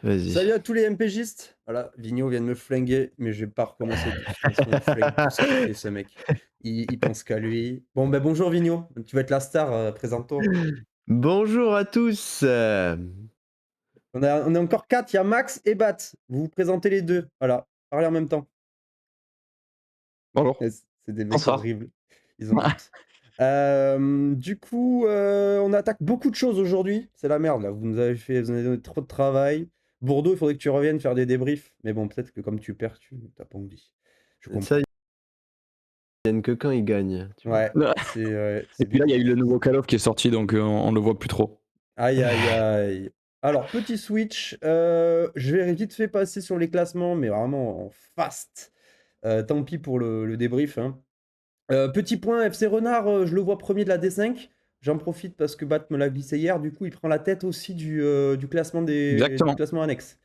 Vas-y. Salut à tous les MPGistes. Voilà, Vigno vient de me flinguer, mais je vais pas recommencer. De toute façon, il flingue tout ce qu'il fait, ce mec. Il pense qu'à lui. Bon, ben bonjour Vigno. Tu vas être la star, présente-toi. Bonjour à tous. On est encore 4, il y a Max et Bat. Vous vous présentez les deux. Voilà, parlez en même temps. Bonjour. C'est des mecs Bonsoir. horribles. Ils ont honte. Du coup, on attaque beaucoup de choses aujourd'hui. C'est la merde là. Vous nous avez donné trop de travail. Bordeaux, il faudrait que tu reviennes faire des débriefs. Mais bon, peut-être que comme tu perds, tu t'as pas envie. Je Ça, comprends. ils viennent que quand ils gagnent, tu vois. Ouais, Et c'est puis là, il y a eu le définitif. nouveau Call of qui est sorti, donc on le voit plus trop. Aïe, aïe, aïe. Alors, petit switch. Je vais vite fait passer sur les classements, mais vraiment en fast. Tant pis pour le débrief, hein. Petit point, FC Renard, je le vois premier de la D5. J'en profite parce que Bat me l'a glissé hier. Du coup, il prend la tête aussi du classement du Exactement. classement annexe.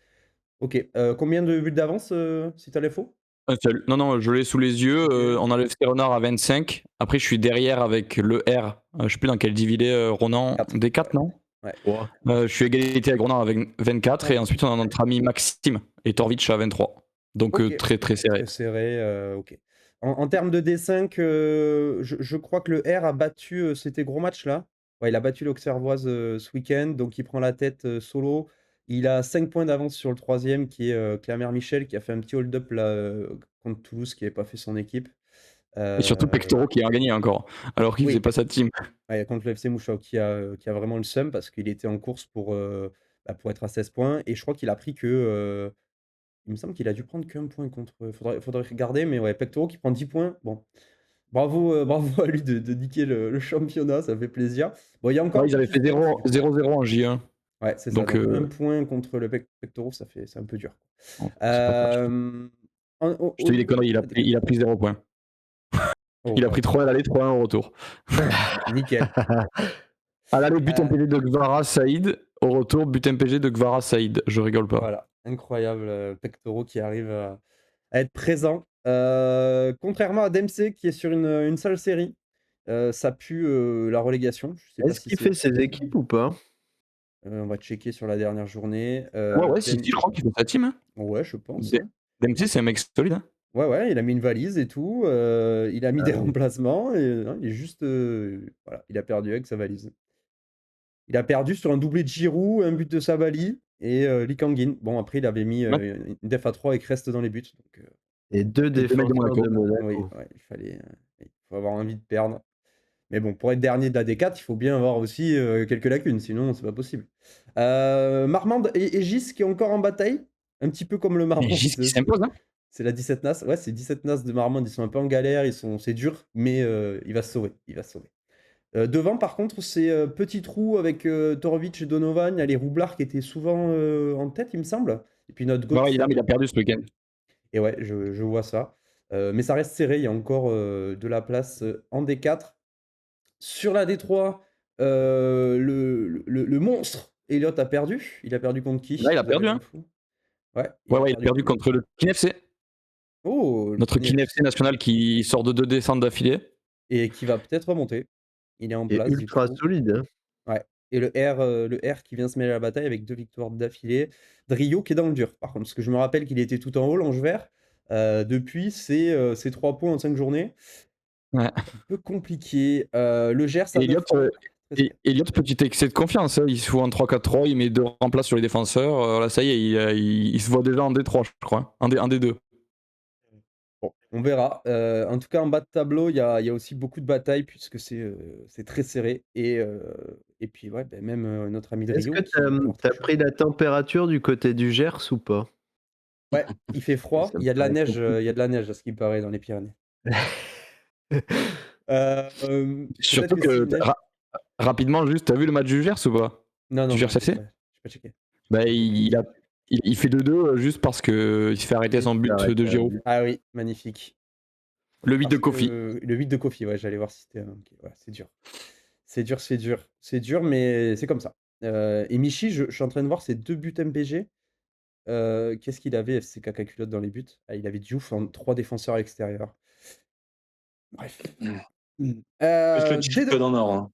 Ok. Combien de buts d'avance, si t'as l'info? Un seul. Non, je l'ai sous les yeux. Ok. On a le FC Renard à 25. Après, je suis derrière avec le R. Je sais plus dans quel dividé, Ronan. 4. D4, non? Ouais. Ouah. Je suis égalité avec Ronan avec 24. Et ensuite, on a notre ami Maxime et Torvitch à 23. Donc Ok. très très serré. Très serré, ok. En termes de D5, je crois que le R a battu c'était gros match là. Ouais, il a battu l'Auxerroise ce week-end, donc il prend la tête solo. Il a 5 points d'avance sur le troisième qui est Clermont-Michel, qui a fait un petit hold-up là contre Toulouse, qui n'avait pas fait son équipe. Et surtout Euh, Pectoro qui a gagné encore, alors qu'il faisait oui, pas sa team. ouais, contre le FC Mouchao, qui a vraiment le seum parce qu'il était en course pour être à 16 points. Et je crois qu'il a pris que. Il me semble qu'il a dû prendre qu'un point contre. Faudrait regarder, mais ouais, Pectoro qui prend 10 points. Bon, bravo, bravo à lui de niquer le championnat, ça fait plaisir. Bon, il y a encore Ouais, un ils peu de avaient fait suspense, du coup. 0-0 en J1. Ouais, c'est ça. Donc Donc, un point contre le Pectoro, c'est un peu dur. c'est pas pratique. Euh, au, Je te au dis les niveau conneries, de la défaite. il a pris 0 points. Oh, Il a bah, pris 3 à l'aller, 3 au retour. nickel. À l'aller, but Euh, MPG de Gvara Saïd. Au retour, but MPG de Gvara Saïd. Je rigole pas. voilà, incroyable. Pectoro qui arrive à être présent. Contrairement à Dempsey qui est sur une seule série. Ça pue la relégation. Je sais pas Est-ce si qu'il c'est fait ses équipes ou pas? On va checker sur la dernière journée. Ouais, si, je crois qu'il fait sa team. Hein. Ouais, je pense, hein. Dempsey, c'est un mec solide. Hein. Ouais, ouais, il a mis une valise et tout. Il a mis Ah des oui. remplacements et non, il est juste, voilà, il a perdu avec sa valise. Il a perdu sur un doublé de Giroud, un but de Sabali et Lee Kang-in. Bon, après, il avait mis Ouais. une def à 3 avec Reste dans les buts. Donc, Et 2 Et 2 mecs de défenseurs Monaco. de oui, Monaco. ouais, il faut avoir envie de perdre. Mais bon, pour être dernier de la D4, il faut bien avoir aussi quelques lacunes, sinon c'est pas possible. Marmande et Gis qui est encore en bataille, un petit peu comme le Et Marmande. Gis qui s'impose. Hein. C'est la 17 Nas. Ouais, c'est 17 Nas de Marmande. Ils sont un peu en galère, c'est dur, mais il va se sauver. Il va se sauver. Devant, par contre, c'est petit trou avec Torovic et Donovan. Il y a les Roublards qui étaient souvent en tête, il me semble. Et puis notre Ouais, il Godson. a perdu ce week-end. Et ouais, je vois ça. Mais ça reste serré. Il y a encore de la place en D4. Sur la D3, le monstre Elliott a perdu. Il a perdu contre Là, qui? il a Vous avez perdu. Hein. l'info? Ouais, il a Ouais, il a perdu perdu contre. contre le KNFC. Oh, le Notre KNFC KNFC. national qui sort de 2 descentes d'affilée. Et qui va peut-être remonter. Il est en Et place du ultra coup. solide, hein. Ouais. Et le R qui vient se mêler à la bataille avec 2 victoires d'affilée. Drio qui est dans le dur, par contre, parce que je me rappelle qu'il était tout en haut, l'Ange vert. Depuis, c'est 3 points en 5 journées. Ouais. Un peu compliqué. Le Gers à Et 9 Elliott, points. Très serré. Elliott, petit excès de confiance. Hein. Il se fout en 3-4-3, il met 2 remplaces sur les défenseurs. Là, ça y est, il se voit déjà en D3, je crois. En D2. Bon, on verra. En tout cas, en bas de tableau, il y a aussi beaucoup de batailles puisque c'est très serré. Et puis, ouais, ben, même notre ami Est-ce Drio que qui est encore très tu chaud. pris la température du côté du Gers ou pas? Ouais, il fait froid. Ça Il me y a de la paraît neige, il y a compliqué. de la neige à ce qui paraît dans les Pyrénées. Peut-être Surtout que s'il que, neige. rapidement, juste, t'as vu le match du Gers ou pas? Non, Du non, non, Gers FC? j'ai pas checké. Bah, J'ai pas checké. il fait 2-2 juste parce qu'il se fait arrêter Il son se fait but de arrêter à Giroud. but. Ah oui, magnifique. Le 8 de Parce Kofi. que le 8 de Kofi, ouais, j'allais voir si c'était OK, ouais, c'est dur. C'est dur, c'est dur. C'est dur, mais c'est comme ça. Et Michi, je suis en train de voir ses 2 buts MPG. Qu'est-ce qu'il avait FC Caca Culotte dans les buts? Ah, il avait Diouf en 3 défenseurs extérieurs. Bref. Plus le cheat D2. code en or. Hein.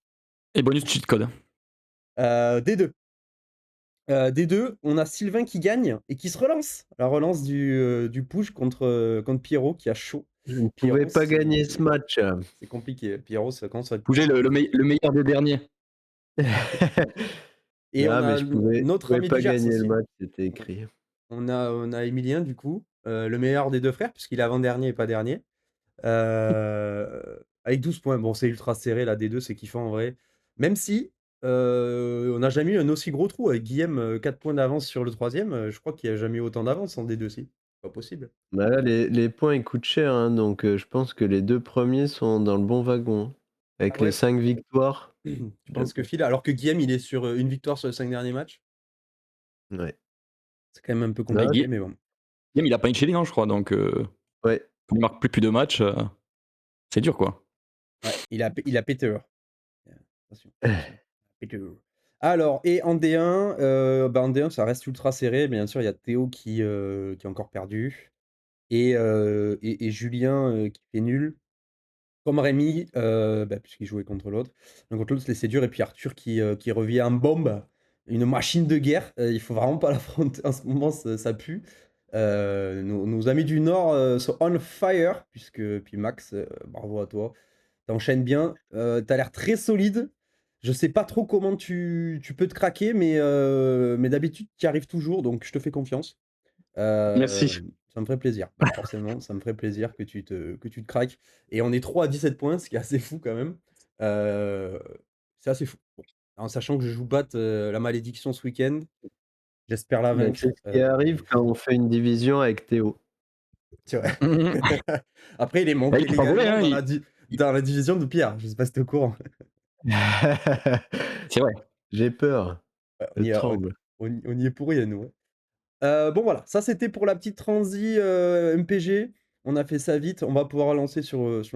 Et bonus cheat code. D2. D2, on a Sylvain qui gagne et qui se relance. La relance du push contre Pierrot qui a chaud. Je ne pouvais pas gagner ce match. C'est compliqué. Pierrot, ça commence à être Bouger le meilleur des derniers. Et on mais a je pouvais notre ami pas du Gers gagner le aussi. match, c'était écrit. On a Emilien, du coup, le meilleur des 2 frères, puisqu'il est avant-dernier et pas dernier. Avec 12 points. Bon, c'est ultra serré, la D2, c'est kiffant en vrai. Même si on n'a jamais eu un aussi gros trou avec Guillaume, 4 points d'avance sur le 3e. Je crois qu'il n'y a jamais eu autant d'avance en D2, si. Pas possible. Bah là, les points ils coûtent cher, hein, donc je pense que les 2 premiers sont dans le bon wagon, hein. Avec Ah ouais? les 5 victoires. Tu penses que Phil, alors que Guillaume, il est sur 1 victoire sur les 5 derniers matchs? Ouais. C'est quand même un peu Non, compliqué, mais bon. Guillaume, il a pas une Chili, non, je crois. Donc, ouais. quand il marque plus de matchs, c'est dur, quoi. Ouais, il a pété. Attention, attention. Pété. Alors, et en D1, en D1, ça reste ultra serré. Bien sûr, il y a Théo qui a encore perdu. Et Julien qui fait nul. Comme Rémi, puisqu'il jouait contre l'autre. Donc contre l'autre, c'est dur. Et puis Arthur qui revient en bombe, une machine de guerre. Il faut vraiment pas l'affronter en ce moment, ça pue. Nos amis du Nord sont on fire, puis Max, bravo à toi. T'enchaînes bien. T'as l'air très solide. Je sais pas trop comment tu peux te craquer, mais d'habitude, tu y arrives toujours, donc je te fais confiance. Merci. Ça me ferait plaisir. Forcément, ça me ferait plaisir que tu te craques. Et on est 3 à 17 points, ce qui est assez fou quand même. C'est assez fou. Bon. En sachant que je joue battre la malédiction ce week-end, j'espère la Bah, vaincre. c'est ce qui arrive quand on fait une division avec Théo. C'est vrai. Après, il est monté il est pas volé, légalement hein, dans la division de Pierre. Je sais pas si t'es au courant. C'est vrai. J'ai peur. On Je y, tremble. on y est pour rien, nous. Bon voilà, ça c'était pour la petite transi MPG. On a fait ça vite. On va pouvoir se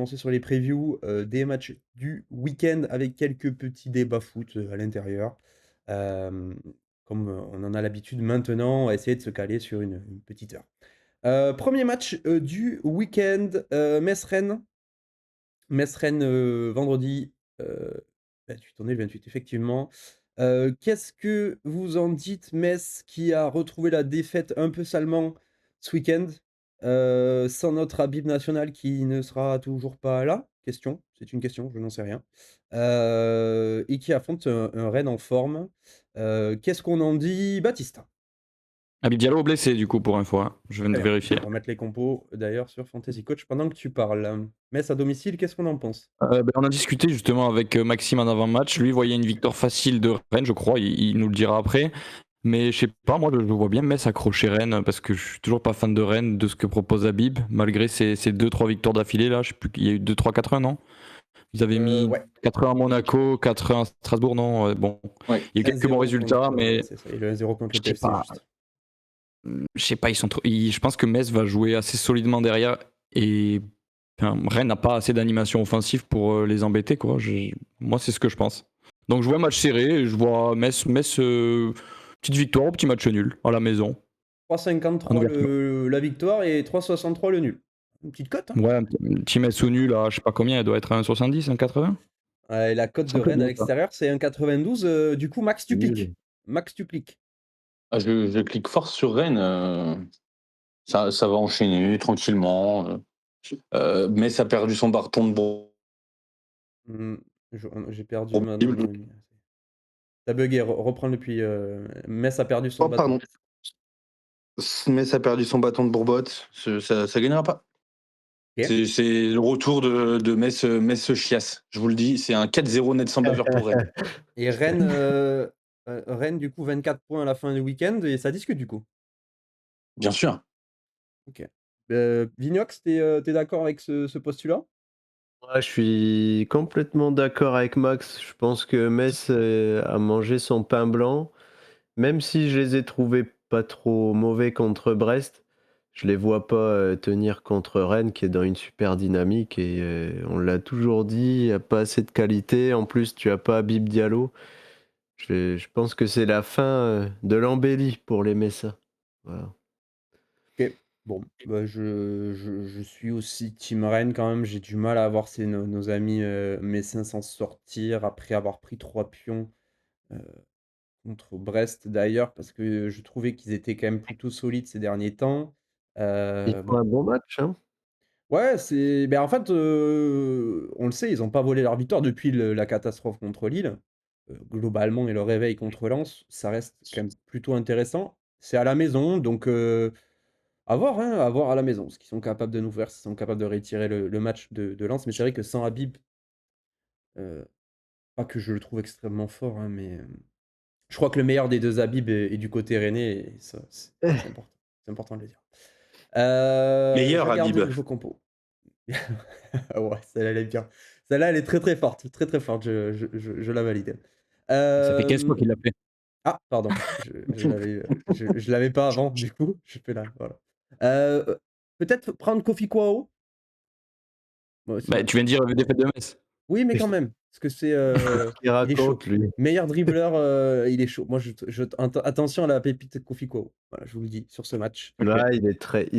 lancer sur les previews des matchs du week-end avec quelques petits débats foot à l'intérieur. Comme on en a l'habitude maintenant, on va essayer de se caler sur une petite heure. Premier match du week-end, Metz-Rennes. Metz-Rennes vendredi 28, on est le 28, effectivement. Qu'est-ce que vous en dites, Metz, qui a retrouvé la défaite un peu salement ce week-end, sans notre Habib national qui ne sera toujours pas là? C'est une question, je n'en sais rien. Et qui affronte un Rennes en forme. Qu'est-ce qu'on en dit, Baptiste? Habib Diallo blessé, du coup, pour info. Hein. Je viens de vérifier. On va mettre les compos d'ailleurs sur Fantasy Coach pendant que tu parles. Metz à domicile, qu'est-ce qu'on en pense? On a discuté justement avec Maxime en avant-match. Lui voyait une victoire facile de Rennes, je crois. Il nous le dira après. Mais je sais pas, moi je vois bien Metz accrocher Rennes parce que je suis toujours pas fan de Rennes, de ce que propose Habib, malgré ses 2-3 victoires d'affilée là. Je sais plus, il y a eu 2-3, 4-1, non? Ils avaient mis Ouais. 4-1 à Monaco, 4-1 à Strasbourg, non? Bon, Ouais. il y a eu quelques bons 1-0 résultats, contre, mais c'est ça, et le 1-0 contre le je sais PFC, pas. juste. Je sais pas, je pense que Metz va jouer assez solidement derrière et Rennes n'a pas assez d'animation offensive pour les embêter, quoi. Moi, c'est ce que je pense. Donc, je vois un match serré et je vois Metz petite victoire, petit match nul à la maison. 3,53 la victoire et 3,63 le nul. Une petite cote, hein? Ouais, un petit Metz au nul à je sais pas combien, elle doit être à 1,70, 1,80. Et la cote de un peu Rennes à bien, ça. l'extérieur, c'est 1,92. Du coup, Max, tu cliques. Max, tu cliques. Ah, je clique fort sur Rennes. Ça va enchaîner tranquillement. Mais ça a perdu son bâton de bon. J'ai perdu ma. Horrible. T'as bugué, reprends depuis. Metz a perdu son Oh, bâton. pardon. Metz a perdu son bâton de Bourbotte. Ça gagnera pas. Ok. C'est le retour de Metz chiasse. Je vous le dis, c'est un 4-0 net sans bavure pour Rennes. Et Rennes, Rennes, du coup, 24 points à la fin du week-end et ça discute, du coup. Bien sûr. Ok. Vignox, t'es d'accord avec ce postulat? Ouais, je suis complètement d'accord avec Max. Je pense que Metz a mangé son pain blanc. Même si je les ai trouvés pas trop mauvais contre Brest, je les vois pas tenir contre Rennes qui est dans une super dynamique et on l'a toujours dit, il n'y a pas assez de qualité. En plus, tu as pas Habib Diallo. Je pense que c'est la fin de l'embellie pour les Messins. Voilà. Ok. Bon, je suis aussi Team Rennes quand même. J'ai du mal à voir nos amis messins s'en sortir après avoir pris 3 pions contre Brest d'ailleurs, parce que je trouvais qu'ils étaient quand même plutôt solides ces derniers temps. Ils font Bon, un bon match, hein. ouais, en fait, on le sait, ils ont pas volé leur victoire depuis la catastrophe contre Lille. Globalement et le réveil contre Lens, ça reste quand même plutôt intéressant. C'est à la maison, donc à voir, hein, à voir à la maison, ce qu'ils sont capables de nous faire, s'ils sont capables de retirer le match de Lens. Mais c'est vrai que sans Habib, heu, pas que je le trouve extrêmement fort, hein, mais je crois que le meilleur des 2 Habib est du côté rennais et ça, c'est important. C'est important de le dire. Je Meilleur vais regarder Habib. niveau compo. Ah ouais, celle-là, elle est bien. Celle-là, elle est très, très forte, très, très forte, je la valide. Ça fait 15 fois Hem, qu'il l'a fait. ah pardon, je l'avais pas avant, du coup, je fais là, voilà. Peut-être prendre Kofi Kouao? Moi Bah, aussi. tu viens de dire défaite de Metz. Oui, mais quand même, parce que Il il est chaud. raconte, lui. Meilleur dribbleur, il est chaud. Moi, attention à la pépite Kofi Kouao. Voilà, je vous le dis sur ce match. Ok. Là, il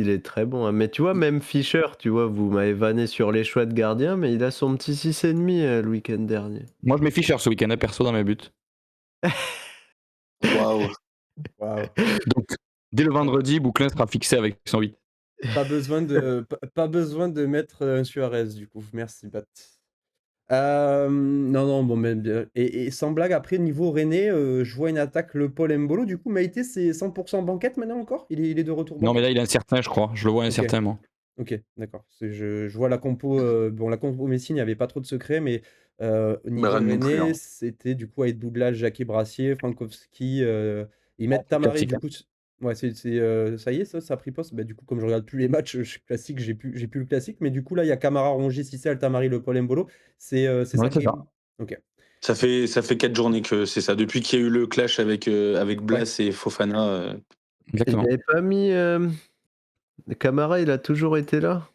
est très bon, hein. Mais tu vois, même Fischer, tu vois, vous m'avez vanné sur les choix de gardien, mais il a son petit 6,5 le week-end dernier. Moi, je mets Fischer ce week-end, perso, dans mes buts. Waouh. Waouh. Donc, dès le vendredi, Bouclin sera fixé avec son 8. Pas besoin de mettre, un Suarez du coup. Merci Bat. Non, non, bon, mais bien et sans blague après niveau rennais, je vois une attaque Le Paul Embolo. Du coup, Maïté, c'est 100 banquette maintenant encore? Il est de retour Non, mais banquette? là, il est incertain, je crois. Je le vois OK. incertain, moi. OK, d'accord. Je vois la compo, bon la compo Messine, il y avait pas trop de secrets, mais au Mais niveau rien non plus, rennais, hein. c'était du coup Aït Boudla, Jacquet Brassier, Frankowski, ils mettent C'est Tamari classique, du hein. coup ouais, ça y est, ça a pris poste? Bah, du coup, comme je regarde plus les matchs, classique, j'ai plus le classique, mais du coup, là, il y a Camara, Rongier, Cissé, Altamari, Le Paul Mbolo. C'est Ouais, ça c'est qui est ça. OK. Ça fait 4 journées que c'est ça. Depuis qu'il y a eu le clash avec Ouais. Blas et Fofana. Il Exactement. avait pas mis Camara, il a toujours été là?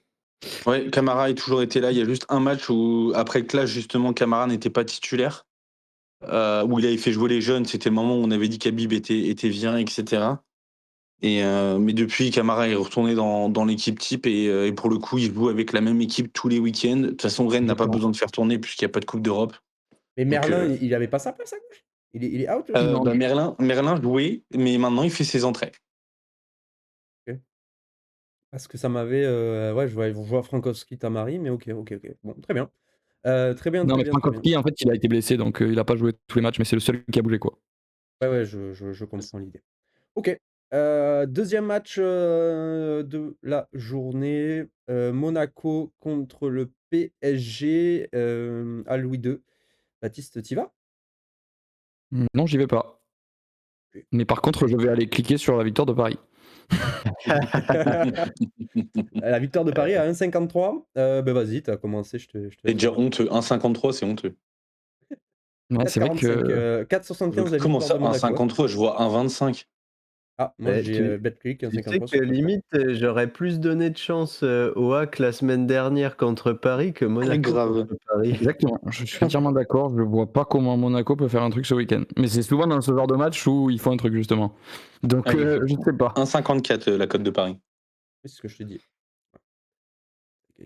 Ouais, Camara a toujours été là. Il y a juste un match où, après le clash, justement, Camara n'était pas titulaire. Où il avait fait jouer les jeunes. C'était le moment où on avait dit qu'Habib était viré, etc. Mais depuis, Camara est retourné dans l'équipe type et pour le coup, il joue avec la même équipe tous les week-ends. De toute façon, Rennes n'a pas Exactement. besoin de faire tourner puisqu'il n'y a pas de Coupe d'Europe. Mais Donc, Merlin, il avait pas sa place à gauche? Il est out, le Merlin? Non, Merlin jouait, mais maintenant il fait ses entrées. OK. Parce que ça m'avait, ouais, je vois Frankowski, Tamari, mais OK, OK, OK. Bon, très bien. Très bien, non, très mais bien, très bien. Frankowski, en fait, il a été blessé, donc il a pas joué tous les matchs, mais c'est le seul qui a bougé, quoi. Ouais, ouais, je comprends l'idée. OK. 2e match, de la journée, Monaco contre le PSG, à Louis II. Baptiste, tu vas? Non, j'y vais pas. OK. Mais par contre, je vais aller cliquer sur la victoire de Paris. La victoire de Paris à 1,53. Bah, vas-y, tu as commencé, je te C'est laisse déjà commencer. honteux. 1,53, c'est honteux. Ouais, c'est vrai 4,45, que 4,75 la Comment victoire ça, de Monaco, hein. 1,53? Je vois 1,25. Ah, moi Eh, j'ai, Betclic tu sais 1,53 que sur Betclic. limite, j'aurais plus donné de chance, au HAC la semaine dernière contre Paris que Très Monaco grave. contre Paris. exactement, je suis entièrement d'accord, je vois pas comment Monaco peut faire un truc ce week-end. Mais c'est souvent dans ce genre de match où ils font un truc, justement. Donc, Ah oui. je sais pas. 1,54 la cote de Paris. Oui, c'est ce que je t'ai dit.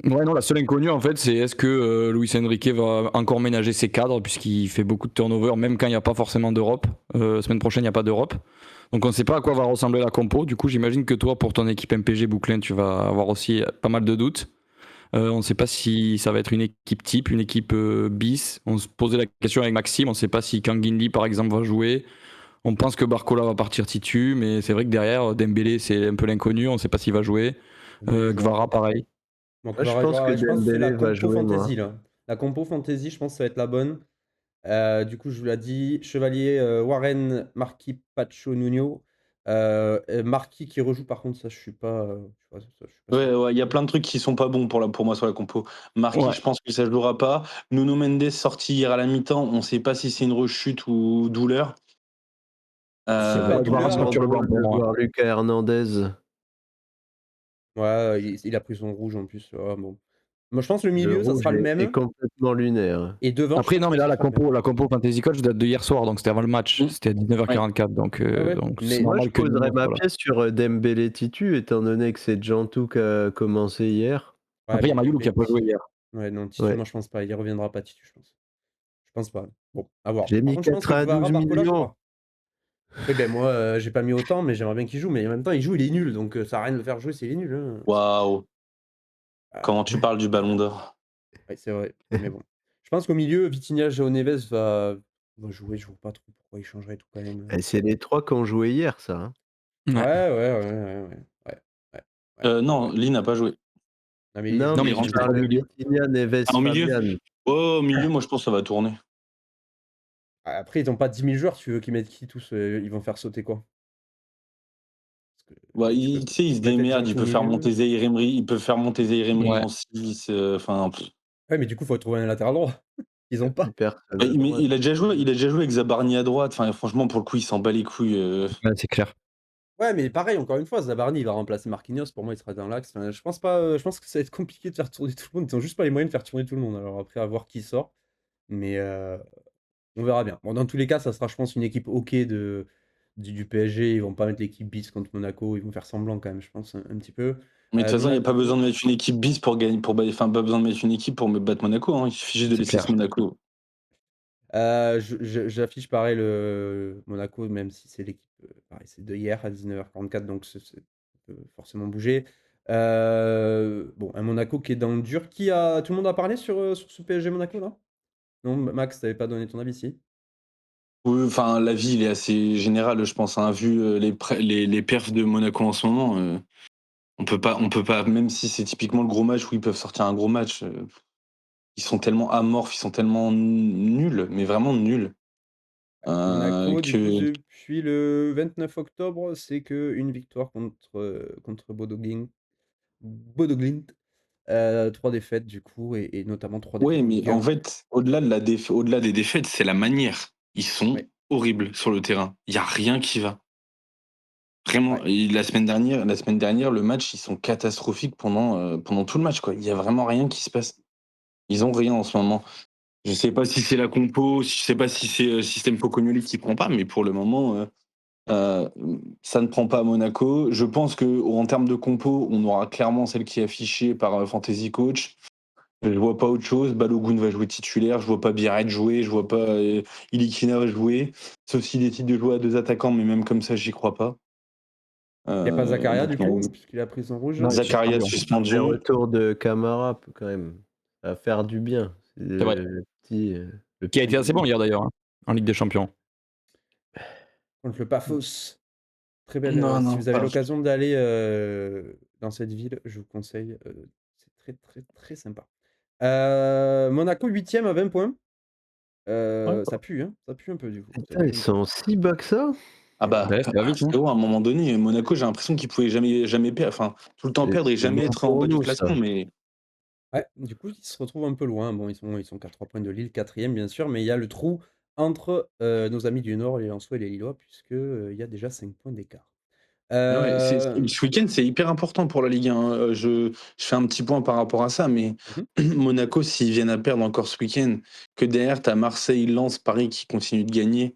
Ouais, non, la seule inconnue, en fait, c'est est-ce que Luis Enrique va encore ménager ses cadres, puisqu'il fait beaucoup de turnover, même quand il n'y a pas forcément d'Europe. Semaine prochaine, il n'y a pas d'Europe. Donc, on ne sait pas à quoi va ressembler la compo. Du coup, j'imagine que toi, pour ton équipe MPG Bouclin, tu vas avoir aussi pas mal de doutes. On ne sait pas si ça va être une équipe type, une équipe bis. On se posait la question avec Maxime, on ne sait pas si Kanginli, par exemple, va jouer. On pense que Barcola va partir titu, mais c'est vrai que derrière, Dembélé, c'est un peu l'inconnu, on ne sait pas s'il va jouer. Dembélé jouera. Gvara, pareil. Donc Moi, je pense que je pense que c'est la Dembélé va compo jouer, moi. fantasy là. La compo fantasy, je pense que ça va être la bonne. Du coup, je vous l'ai dit, Chevalier, Warren, Marquis, Pacho, Nuno. Marquis qui rejoue, par contre, ça, je suis pas, je suis pas sûr. Ouais, ouais, il y a plein de trucs qui sont pas bons pour moi sur la compo. Marquis, Ouais. je pense que ça ne jouera pas. Nuno Mendes sorti hier à la mi-temps, on ne sait pas si c'est une rechute ou douleur. C'est pas Ouais, Gvara douleur. sera sur le banc pour De moi. voir Lucas Hernandez, Ouais, il a pris son rouge en plus. Ah, bon. Moi, je pense que le le milieu, ça rouge sera le est même. complètement lunaire. Et devant, je Après, pense non, mais que là, ça la sera le même. compo Fantasy Coach date de hier soir, donc c'était avant le match. Mm. C'était à Ouais. 19h44, donc Ouais, ouais. donc Mais c'est Moi, je normal que poserais Nuno ma soit là. pièce sur, Dembélé titu, étant donné que c'est Djantou qui a commencé hier. ouais, Après, il y a mais Mayoulou qui a pas joué hier. Ouais, non, Titu, Ouais. moi, je pense pas. Il reviendra pas, Titu, je pense. Je pense pas. Bon, à voir. J'ai Par mis contre, je pense que 92 Kvara, Barcola millions. jouera. Oui, ben moi, j'ai pas mis autant, mais j'aimerais bien qu'il joue. Mais en même temps, il joue, il est nul. Donc, ça sert à rien de le faire jouer s'il est nul. Hein. Waouh, Ah, comment tu parles du Ballon d'Or? ouais, c'est vrai. Mais bon. Je pense qu'au milieu, Vitinha, João Neves va jouer. Je vois pas trop pourquoi il changerait tout quand même. Et c'est les 3 qui ont joué hier, ça. Hein. Ouais, Ouais. ouais, ouais, ouais, ouais. Ouais, ouais, ouais, Non, ouais. Lee n'a pas joué. Non, mais il Non, joue, Non, mais mais il il je joue. rentre pas au parlais milieu. Vitinha, Neves, Ah, au milieu? Fabian. Oh, au milieu, moi je pense que ça va tourner. Après, ils ont pas 10 000 joueurs. Tu veux qu'ils mettent qui tous ils vont faire sauter quoi? Parce que Ouais, tu tu sais, il se peux mettre démerde, il Edinson au peut faire monter milieu. Zaïre Emery, il peut faire monter Zaïre Emery Ouais. en 6. Enfin, Ouais, mais du coup, il faut trouver un latéral droit. Ils ont pas. Personne à mais droite. il a déjà joué avec Zabarni à droite. Enfin, franchement, pour le coup, il s'en bat les couilles. Ouais, c'est clair. Ouais, mais pareil, encore une fois, Zabarni, il va remplacer Marquinhos. Pour moi, il sera dans l'axe. Enfin, je pense pas. Je pense que ça va être compliqué de faire tourner tout le monde. Ils ont juste pas les moyens de faire tourner tout le monde. Alors après, à voir qui sort. Mais on verra bien. Bon, dans tous les cas, ça sera, je pense, une équipe OK du PSG. Ils vont pas mettre l'équipe bis contre Monaco. Ils vont faire semblant quand même, je pense, un petit peu. Mais de toute façon, il n'y a pas besoin Monaco. de mettre une équipe bis pour gagner, enfin, pas besoin de mettre une équipe pour me battre Monaco. Hein. Il suffit juste de C'est laisser ce clair. Monaco. J'affiche pareil le Monaco, même si c'est l'équipe, pareil, c'est de hier à 19h44, donc ça peut forcément bouger. Bon, un Monaco qui est dans le dur. Tout le monde a parlé sur ce PSG Monaco là? Non, Max, t'avais pas donné ton avis, si? Oui, enfin, l'avis, il est assez général, je pense. Hein. Vu les perfs de Monaco en ce moment, on peut pas, même si c'est typiquement le gros match où ils peuvent sortir un gros match, ils sont tellement amorphes, ils sont tellement nuls, mais vraiment nuls, Monaco, du coup, que depuis le 29 octobre, c'est que une victoire contre Bodo Glimt. 3 défaites du coup et notamment 3 ouais, défaites en mais Ligue en 1. fait, au-delà des défaites, c'est la manière. Ils sont Ouais, horribles sur le terrain. Il y a rien qui va. Vraiment, ouais. et la semaine dernière, le match, ils sont catastrophiques pendant tout le match, quoi. Il y a vraiment rien qui se passe. Ils ont rien en ce moment. Je sais pas si c'est la compo, je sais pas si c'est système Pocognoli qui prend pas, mais pour le moment, euh, ça ne prend pas à Monaco. Je pense que en termes de compo, on aura clairement celle qui est affichée par Fantasy Coach. Je vois pas autre chose. Balogun va jouer titulaire. Je vois pas Biarritz jouer. Je vois pas Ilikina jouer. Sauf s'il décide de jouer à 2 attaquants, mais même comme ça, j'y crois pas. Il y a pas Zakaria Donc du non. coup, puisqu'il a pris son rouge? Non, il est Zakaria suspendu. Les suspendu. retours de Camara, quand même, ça va faire du bien. C'est C'est vrai. le Qui a petit été assez bon bonhomme. hier d'ailleurs, hein, en Ligue des Champions. Contre le Pafos. Très belle, Non, si non, vous avez pas. l'occasion d'aller, dans cette ville, je vous conseille, c'est très, très, très sympa. Monaco 8e à 20 points. Ouais. Ça pue, hein, ça pue un peu du coup, ça Putain, ils pue un peu. sont si bas que ça? Ah Et ouais. bah, Ouais, ça va vite, hein. frérot, à un moment donné, Monaco, j'ai l'impression qu'ils pouvaient jamais perdre. Enfin, tout le temps perdre et C'est jamais bon être en pour bas du nous, ça. classement. Mais Ouais, du coup, ils se retrouvent un peu loin. Bon, ils sont qu'à 3 points de Lille, 4e bien sûr, mais il y a le trou entre, nos amis du Nord, les Lensois et les Lillois, puisque, il y a déjà 5 points d'écart. ouais, Hem ce week-end, c'est hyper important pour la Ligue 1. Hein. Je fais un petit point par rapport à ça, mais Mmh mh. Monaco, s'ils viennent à perdre encore ce week-end, que derrière, tu as Marseille, Lens, Paris qui continuent de gagner,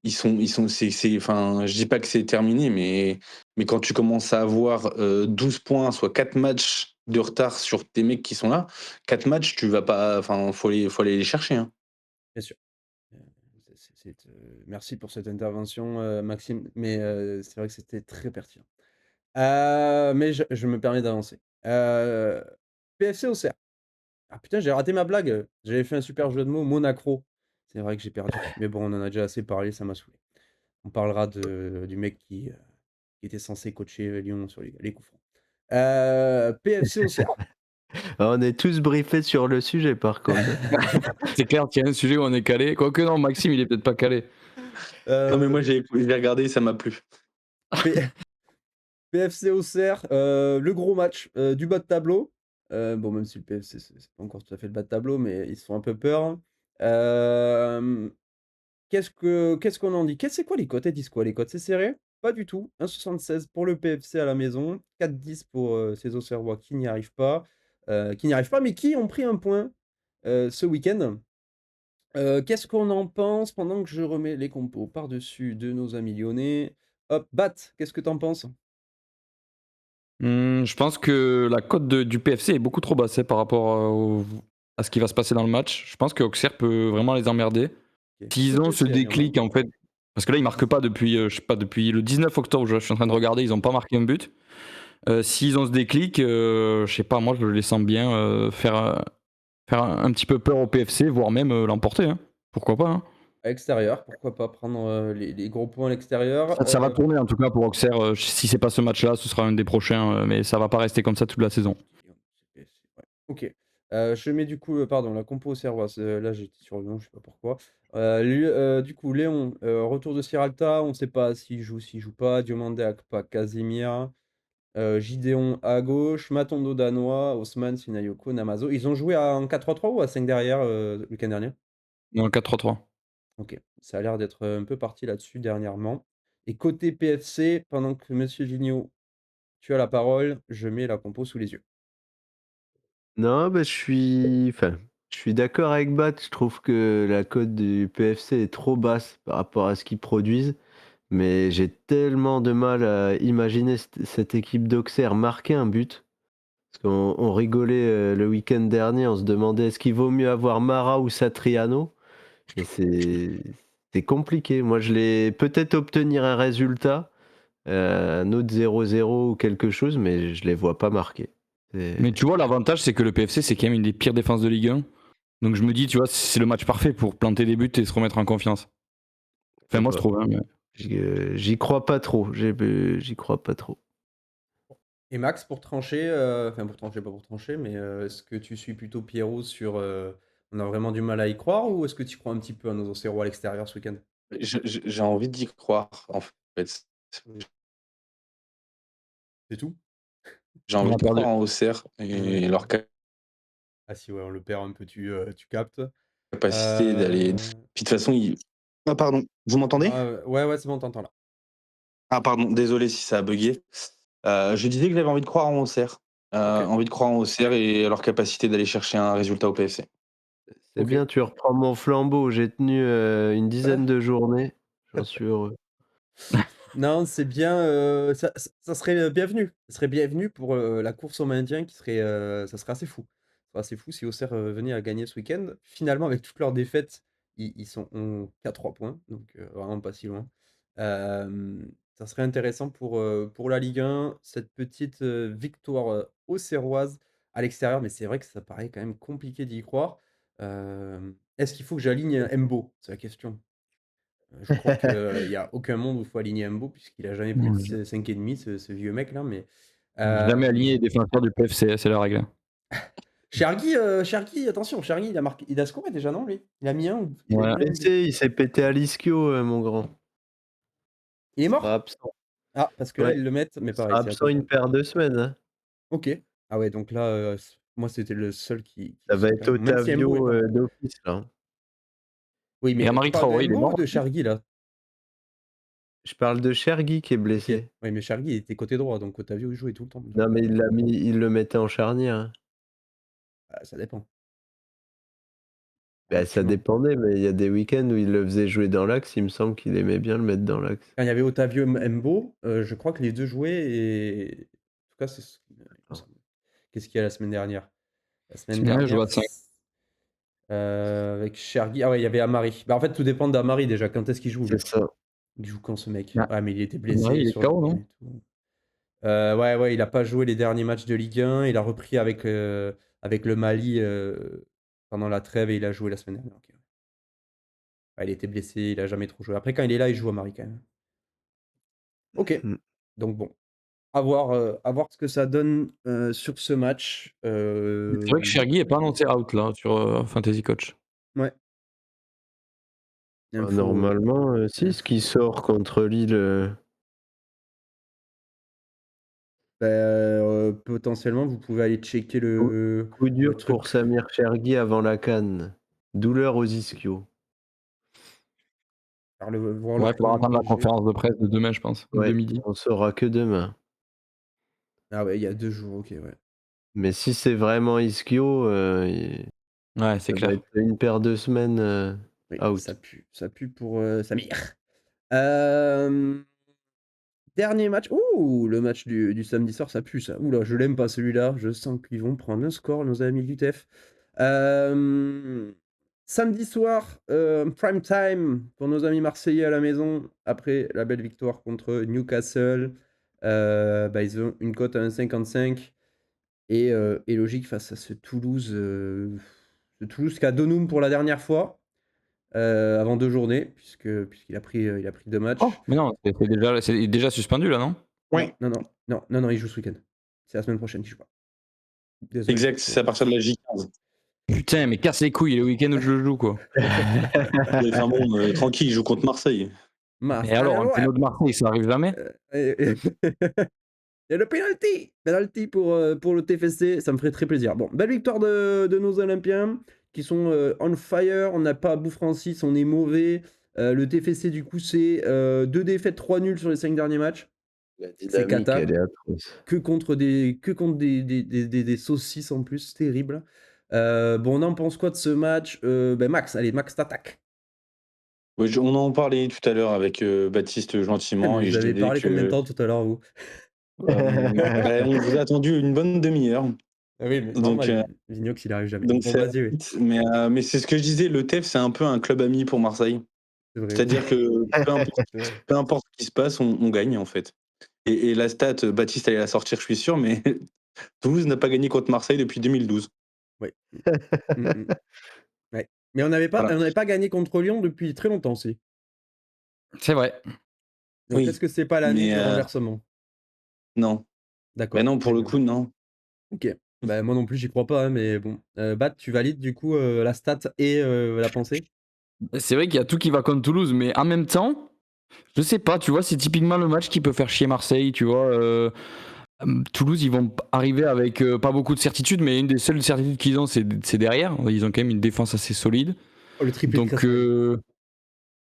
enfin, je dis pas que c'est terminé, mais quand tu commences à avoir 12 points, soit 4 matchs de retard sur tes mecs qui sont là, 4 matchs, tu vas pas, enfin, faut aller les chercher. Hein. Bien sûr. Heu, merci pour cette intervention, Maxime, mais c'est vrai que c'était très pertinent. Mais je me permets d'avancer. PFC Auxerre. Ah putain, j'ai raté ma blague, j'avais fait un super jeu de mots, Monacro. C'est vrai que j'ai perdu, mais bon, on en a déjà assez parlé, ça m'a saoulé. On parlera du mec qui était censé coacher Lyon sur les coups francs. PFC Auxerre. Ah, on est tous briefés sur le sujet, par contre. C'est clair qu'il y a un sujet où on est calé. Quoique non, Maxime, il est peut-être pas calé. Non, mais moi, Heu, j'ai regardé, ça m'a plu. P PFC Auxerre, le gros match, du bas de tableau. Bon, même si le PFC, c'est pas encore tout à fait le bas de tableau, mais ils se font un peu peur. Hem, qu'est-ce qu'on en dit? C'est quoi les cotes? Elles disent quoi les cotes? C'est serré? Pas du tout. 1,76 pour le PFC à la maison, 4,10 pour, ces Auxerrois qui n'y arrivent pas, mais qui ont pris un point, ce week-end. Qu'est-ce qu'on en pense pendant que je remets les compos par-dessus de nos amis lyonnais? Hop, Bat, qu'est-ce que tu en penses? Je pense que la cote du PFC est beaucoup trop basse par rapport à ce qui va se passer dans le match. Je pense que Auxerre peut vraiment les emmerder. OK. S'ils ont Côté ce série, on a? déclic, en fait, Parce que là, ils marquent pas depuis, je sais pas, depuis le 19 octobre, je suis en train de regarder, ils ont pas marqué un but. S'ils ont ce déclic, je sais pas, moi je les sens bien faire un petit peu peur au PFC, voire même l'emporter, hein. Pourquoi pas, hein. À l'extérieur, pourquoi pas prendre les gros points à l'extérieur. Ça va tourner en tout cas pour Auxerre. Si c'est pas ce match-là, ce sera un des prochains, mais ça va pas rester comme ça toute la saison. Ouais. Ok. Je mets du coup, pardon, la compo auxerroise. Là, j'étais sur Lyon, je sais pas pourquoi. Du coup, Léon, retour de Siralta, on sait pas s'il joue pas. Diomandé, Akpa, Casimir. Gideon à gauche, Matondo danois, Osman, Sinayoko, Namazo. Ils ont joué en 4-3-3 ou à 5 derrière le week-end dernier? Dans le 4-3-3. Ok, ça a l'air d'être un peu parti là-dessus dernièrement. Et côté PFC, pendant que Monsieur Vigneault, tu as la parole, je mets la compo sous les yeux. Non, bah, je suis d'accord avec Bat. Je trouve que la cote du PFC est trop basse par rapport à ce qu'ils produisent. Mais j'ai tellement de mal à imaginer cette équipe d'Auxerre marquer un but. Parce qu'on rigolait le week-end dernier, on se demandait est-ce qu'il vaut mieux avoir Mara ou Satriano. Et c'est compliqué. Moi, je l'ai peut-être obtenir un résultat, un autre 0-0 ou quelque chose, mais je les vois pas marquer. Mais tu vois, l'avantage, c'est que le PFC, c'est quand même une des pires défenses de Ligue 1. Donc je me dis, tu vois, c'est le match parfait pour planter des buts et se remettre en confiance. Enfin, moi, je trouve. Hein, mais... J'y crois pas trop. J'y crois pas trop. Et Max, pour trancher, enfin pour trancher, pas pour trancher, mais est-ce que tu suis plutôt Pierrot sur on a vraiment du mal à y croire ou est-ce que tu crois un petit peu à nos Auxerrois à l'extérieur ce week-end? J'ai envie d'y croire, en fait. C'est tout? J'ai On envie a de perdu. croire en Auxerre et leur Ah si, ouais, on le perd un peu, tu captes. capacité d'aller. Puis de toute façon, ah, pardon, vous m'entendez? Ouais, ouais, c'est bon, t'entends là. Ah, pardon, désolé si ça a bugué. Je disais que j'avais envie de croire en Auxerre. Ok, Envie de croire en Auxerre et à leur capacité d'aller chercher un résultat au PFC. C'est ok. bien, tu reprends mon flambeau. J'ai tenu une dizaine de journées. J'en suis heureux. Non, c'est bien, ça serait bienvenu. Ça serait bienvenu pour la course au maintien qui serait, ça serait assez fou. Ça serait assez fou si Auxerre venait à gagner ce week-end. Finalement, avec toutes leurs défaites, ils sont qu'à 3 points, donc vraiment pas si loin. Ça serait intéressant pour la Ligue 1, cette petite victoire auxerroise à l'extérieur, mais c'est vrai que ça paraît quand même compliqué d'y croire. Est-ce qu'il faut que j'aligne Mbo? C'est la question. Je crois qu'il y a aucun monde où il faut aligner Mbo puisqu'il a jamais pris de 5,5 ce vieux mec-là, mais Jamais aligné les défenseurs du PFC, c'est la règle. Cherki, attention, Cherki, il a scoré déjà, non, lui? Il a mis un ou il a Ouais. mis un ou deux? Il s'est pété à l'ischio, mon grand. Il est Il sera mort? absent. Ah, parce que là, Ouais, ils le mettent, mais il pareil, sera c'est à absent côté. une paire de semaines, hein. OK. Ah ouais, donc là, moi, c'était le seul qui Ça me va semble quand être même même si Mbo est Otavio pas mort. d'office, là. Oui, Et mais tu Amari parles de Traoré, il est Mbo ou mort de aussi. Cherki, là? Je parle de Chergui qui est OK. blessé. Oui, mais Cherki, il était côté droit, donc Otavio, il jouait tout le temps, donc Non, mais il le mettait en charnière, hein. ça dépend. Bah, ça Effectivement. dépendait, mais il y a des week-ends où il le faisait jouer dans l'axe. Il me semble qu'il aimait bien le mettre dans l'axe. Quand il y avait Otavio Mbo, je crois que les 2 jouaient et en tout cas, c'est ce qu'il me semble. Qu'est-ce qu'il y a la semaine dernière? La semaine Ouais, je dernière, vois ça. avec Chergui ah ouais, il y avait Amari. Bah, en fait, tout dépend d'Amari déjà. Quand est-ce qu'il joue, C'est lui? ça. Il joue quand ce mec? Ouais. Ouais, mais il était Amari, blessé il est sur le KO, coup non? et tout. Ouais, ouais, il a pas joué les derniers matchs de Ligue 1. Il a repris avec le Mali, pendant la trêve et il a joué la semaine dernière. OK. Ouais, il était blessé, il a jamais trop joué. Après, quand il est là, il joue Amari quand même. OK. Mmh. Donc bon, à voir ce que ça donne, sur ce match. C'est vrai que Chergui est pas annoncé out là sur Fantasy Coach. Ouais. Bah, Info, normalement, si, ce qui info. sort contre Lille, Bah, potentiellement, vous pouvez aller checker coup coup le dur truc. pour Samir Chergui avant la CAN. Douleur aux ischios. Voir le Ouais, faudra attendre la prolonger. conférence de presse de demain, je pense, ou de Ouais, midi. on saura que demain. Ah ouais, il y a 2 jours, OK, ouais. Mais si c'est vraiment ischio, Ouais, c'est ça va clair. être une paire de semaines, Oui, out. ça pue pour, Samir. Hem, Dernier match. Ouh! Le match du samedi soir, ça pue ça. Ouh là, je l'aime pas celui-là. Je sens qu'ils vont prendre un score, nos amis du TEF. Hem Samedi soir, prime time pour nos amis marseillais à la maison, après la belle victoire contre Newcastle. Ils ont une cote à 1,55 et logique face à ce Toulouse qui a Donum pour la dernière fois, avant 2 journées puisqu'il a pris 2 matchs. Oh, mais non, c'est déjà suspendu là, non? Oui, Non, il joue ce week-end. C'est la semaine prochaine qu'il joue pas. Désolé. exact, c'est à partir de la J15. Putain, mais casse les couilles, le week-end où je le joue, quoi. Enfin bon, tranquille, il joue contre Marseille. Et alors, un péno de Marseille, ça arrive jamais? Et le penalty pour le TFC, ça me ferait très plaisir. Bon, belle victoire de nos Olympiens qui sont on fire. On n'a pas Boufrancis, on est mauvais. Le TFC, du coup, c'est 2 défaites, 3 nuls sur les 5 derniers matchs. La C'est dynamique, cata. elle est atroce. Que contre des saucisses en plus, terrible. On en pense quoi de ce match? Max, t'attaques. Oui, on en parlait tout à l'heure avec Baptiste gentiment et Vous je avez disais parlé combien de que temps tout à l'heure, vous? on vous a attendu une bonne demi-heure. Ah oui, mais Donc, normal, Vignox, il arrive jamais. donc Bon, c'est vas-y, oui. vite. Mais c'est ce que je disais, le TEF, c'est un peu un club ami pour Marseille. C'est vrai. C'est-à-dire que C'est vrai. peu importe ce qui se passe, on gagne en fait. Et la stat, Baptiste allait la sortir, je suis sûr, mais Toulouse n'a pas gagné contre Marseille depuis 2012. Ouais. Ouais. Mais on n'avait Voilà. pas gagné contre Lyon depuis très longtemps aussi. C'est vrai. Donc Oui, est-ce que c'est pas l'année mais du renversement? non. D'accord. Mais non, pour le coup, non. Ok. Bah, moi non plus, j'y crois pas, hein, mais bon. Bat, tu valides du coup la stat et la pensée? C'est vrai qu'il y a tout qui va contre Toulouse, mais en même temps, je sais pas, tu vois, c'est typiquement le match qui peut faire chier Marseille, tu vois. Toulouse, ils vont arriver avec pas beaucoup de certitudes, mais une des seules certitudes qu'ils ont, c'est derrière. Ils ont quand même une défense assez solide. Oh, le triplé de Donc, Cresswell.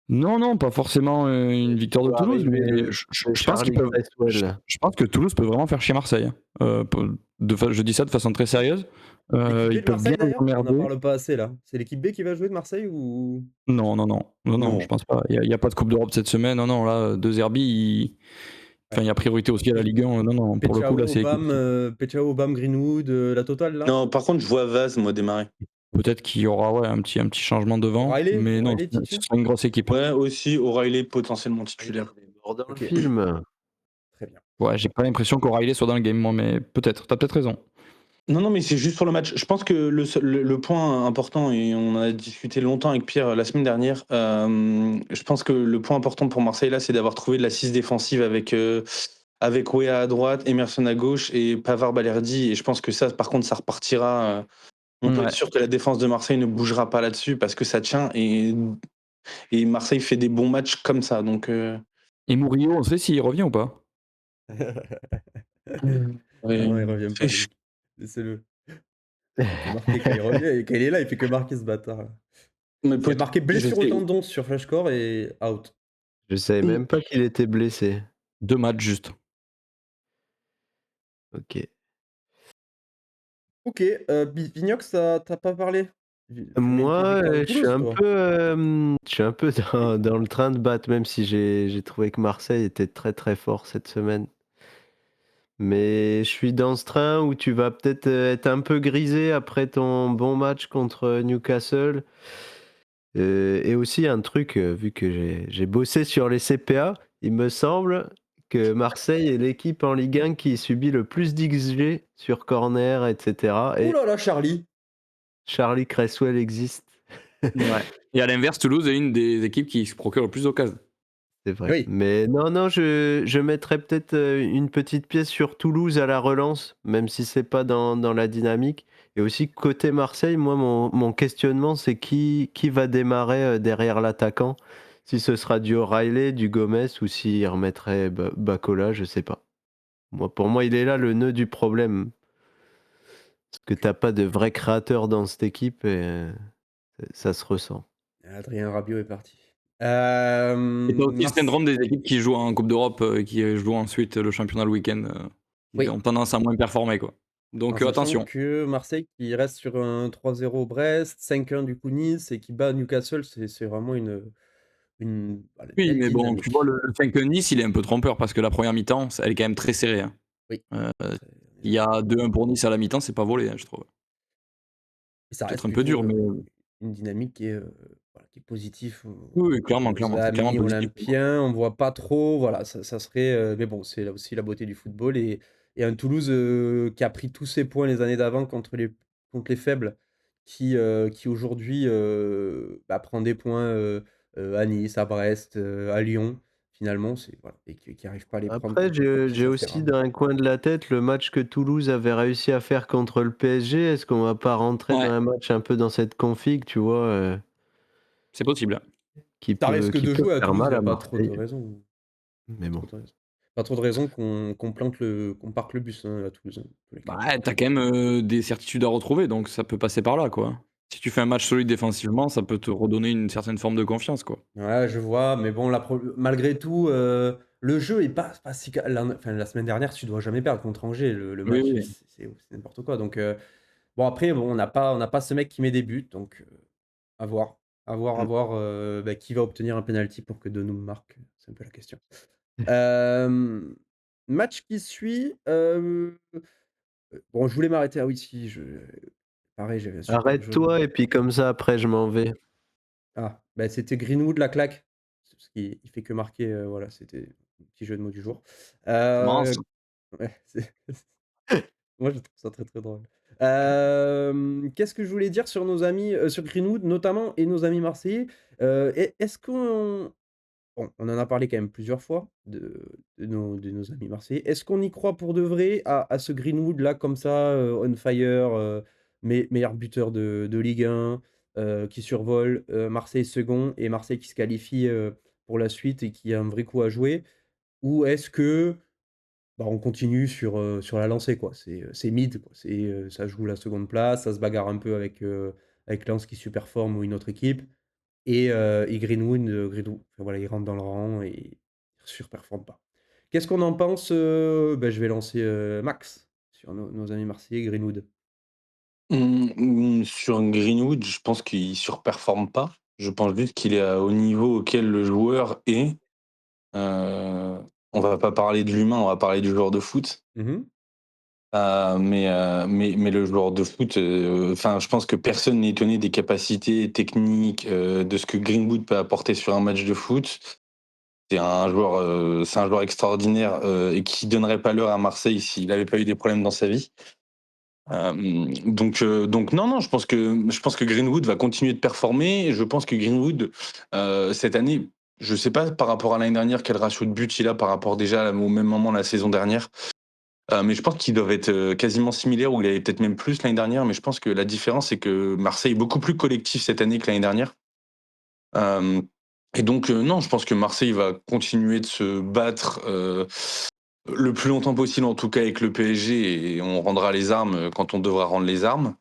non, pas forcément une victoire de peut Toulouse, mais arriver, je pense Charlie qu'ils peuvent. Cresswell. Je pense que Toulouse peut vraiment faire chier Marseille. Je dis ça de façon très sérieuse. L'équipe B Ils de peuvent bien Marseille les d'ailleurs? On n'en emmerder. parle pas assez là. C'est l'équipe B qui va jouer de Marseille ou. Non, Non. je pense pas. Il y a pas de Coupe d'Europe cette semaine. Non, là, De Zerbi, il y a priorité aussi à la Ligue 1. Non, pour le coup, là, c'est Pechao, Obama, Greenwood, la totale là? Non, par contre, je vois Vaz, moi, démarrer. peut-être qu'il y aura un petit changement devant. Mais non, O'Reilly ce titulaire? sera une grosse équipe. Ouais, aussi, O'Reilly potentiellement titulaire. Il est mort dans Ok. le film. Très bien. Ouais, j'ai pas l'impression qu'O'Reilly soit dans le game, moi, mais peut-être. T'as peut-être raison. Non, mais c'est juste sur le match. Je pense que le point important, et on en a discuté longtemps avec Pierre la semaine dernière, je pense que le point important pour Marseille, là, c'est d'avoir trouvé de l'assise défensive avec Wea à droite, Emerson à gauche et Pavard Balerdi. Et je pense que ça, par contre, ça repartira. On peut Ouais. être sûr que la défense de Marseille ne bougera pas là-dessus parce que ça tient et Marseille fait des bons matchs comme ça. Donc, Et Murillo, on sait s'il revient ou pas? Ah non, il revient pas, lui. Laissez-le. Il fait que marquer quand il revient et quand il est là, il fait que marquer ce bâtard. mais Il a marqué je blessure au sais- tendon sur Flashcore et out. Je savais même pas qu'il était blessé. 2 matchs juste. Ok. Ok, Vignox, t'as pas parlé? Moi, Victoire de je suis Toulouse, un toi. peu, dans le train de battre, même si j'ai trouvé que Marseille était très très fort cette semaine. Mais je suis dans ce train où tu vas peut-être être un peu grisé après ton bon match contre Newcastle. Et aussi un truc, vu que j'ai bossé sur les CPA, il me semble que Marseille est l'équipe en Ligue 1 qui subit le plus d'XG sur corner, etc. Ouh Et là là, Charlie. Charlie Cresswell existe. Ouais. Et à l'inverse, Toulouse est une des équipes qui se procure le plus d'occasions. C'est vrai. Oui. Mais non, je mettrais peut-être une petite pièce sur Toulouse à la relance, même si c'est pas dans la dynamique. Et aussi, côté Marseille, moi, mon questionnement, c'est qui va démarrer derrière l'attaquant? Si ce sera du O'Reilly, du Gomez, ou s'il remettrait Bacola, je sais pas. Pour moi, il est là le nœud du problème. Parce que t'as pas de vrai créateur dans cette équipe et ça se ressent. Adrien Rabiot est parti. Et t'as aussi le syndrome des équipes qui jouent en Coupe d'Europe et qui jouent ensuite le championnat le week-end. Oui. Qui ont tendance à moins performer, quoi. Donc En sachant attention. que Marseille qui reste sur un 3-0 au Brest, 5-1 du coup Nice et qui bat Newcastle, c'est vraiment une Oui, belle mais bon, dynamique. tu vois, le 5-Nice, il est un peu trompeur parce que la première mi-temps, elle est quand même très serrée. Hein. Oui. Il y a 2-1 pour Nice à la mi-temps, c'est pas volé, hein, je trouve. Et ça Peut-être reste un peu plutôt, dur, mais. une dynamique qui est positive Oui, clairement, aux clairement, c'est clairement amis positif. olympiens. On voit pas trop, voilà, ça serait, mais bon, c'est là aussi la beauté du football et un Toulouse, qui a pris tous ses points les années d'avant contre les faibles, qui aujourd'hui, prend des points, à Nice, à Brest, à Lyon, finalement, c'est voilà et qui arrive pas à les prendre Après, contre qui j'ai savent faire, aussi hein. dans un coin de la tête le match que Toulouse avait réussi à faire contre le PSG. Est-ce qu'on va pas rentrer dans Ouais, un match un peu dans cette config, tu vois, c'est possible. Ça risque qui de peut jouer à faire Toulouse, il y mal a à pas trop de Marseille? raisons. Mais bon. Pas trop de raisons qu'on parque le bus, hein, à Toulouse, hein, dans tous les cas. Bah, tu quand même, des certitudes à retrouver, donc ça peut passer par là, quoi. Si tu fais un match solide défensivement, ça peut te redonner une certaine forme de confiance, quoi. Ouais, je vois, mais bon, malgré tout, le jeu est pas si la semaine dernière, tu dois jamais perdre contre Angers. Le Oui, match, oui. c'est n'importe quoi, donc bon après, bon, on n'a pas ce mec qui met des buts, donc à voir. À voir, à Mmh. voir, qui va obtenir un penalty pour que Denum marque, c'est un peu la question. Hem, Match qui suit, bon, je voulais m'arrêter ah oui, si, pareil, j'avais un super jeu de Arrête-toi et puis comme ça après je m'en vais. c'était Greenwood la claque, parce qu'il fait que marquer, voilà, c'était le petit jeu de mots du jour. C'est marrant ça. Ouais, moi je trouve ça très, très drôle. Qu'est-ce que je voulais dire sur nos amis, sur Greenwood notamment et nos amis marseillais? Est-ce qu'on Bon, on en a parlé quand même plusieurs fois de nos amis marseillais. Est-ce qu'on y croit pour de vrai à ce Greenwood-là, comme ça, on fire, meilleur buteur de Ligue 1, qui survole, Marseille second et Marseille qui se qualifie, pour la suite et qui a un vrai coup à jouer? Ou est-ce que, on continue sur la lancée, quoi? C'est mid, quoi. Ça joue la seconde place, ça se bagarre un peu avec Lens qui surperforme ou une autre équipe. Et Greenwood, enfin voilà, il rentre dans le rang et il surperforme pas. Qu'est-ce qu'on en pense? Je vais lancer, Max sur nos amis marseillais, Greenwood. Sur Greenwood, je pense qu'il surperforme pas. Je pense juste qu'il est au niveau auquel le joueur est. Heu, on va pas parler de l'humain, on va parler du joueur de foot. Mmh. Mais le joueur de foot, enfin, je pense que personne n'est étonné des capacités techniques, de ce que Greenwood peut apporter sur un match de foot. C'est un joueur extraordinaire, et qui donnerait pas l'heure à Marseille s'il n'avait pas eu des problèmes dans sa vie. Donc non, non, je pense que Greenwood va continuer de performer et je pense que Greenwood, cette année, je sais pas par rapport à l'année dernière quel ratio de buts il a par rapport déjà au même moment la saison dernière, mais je pense qu'ils doivent être, quasiment similaires ou il avait peut-être même plus l'année dernière, mais je pense que la différence c'est que Marseille est beaucoup plus collectif cette année que l'année dernière. Hem et donc non, je pense que Marseille va continuer de se battre, le plus longtemps possible en tout cas avec le PSG et on rendra les armes, quand on devra rendre les armes.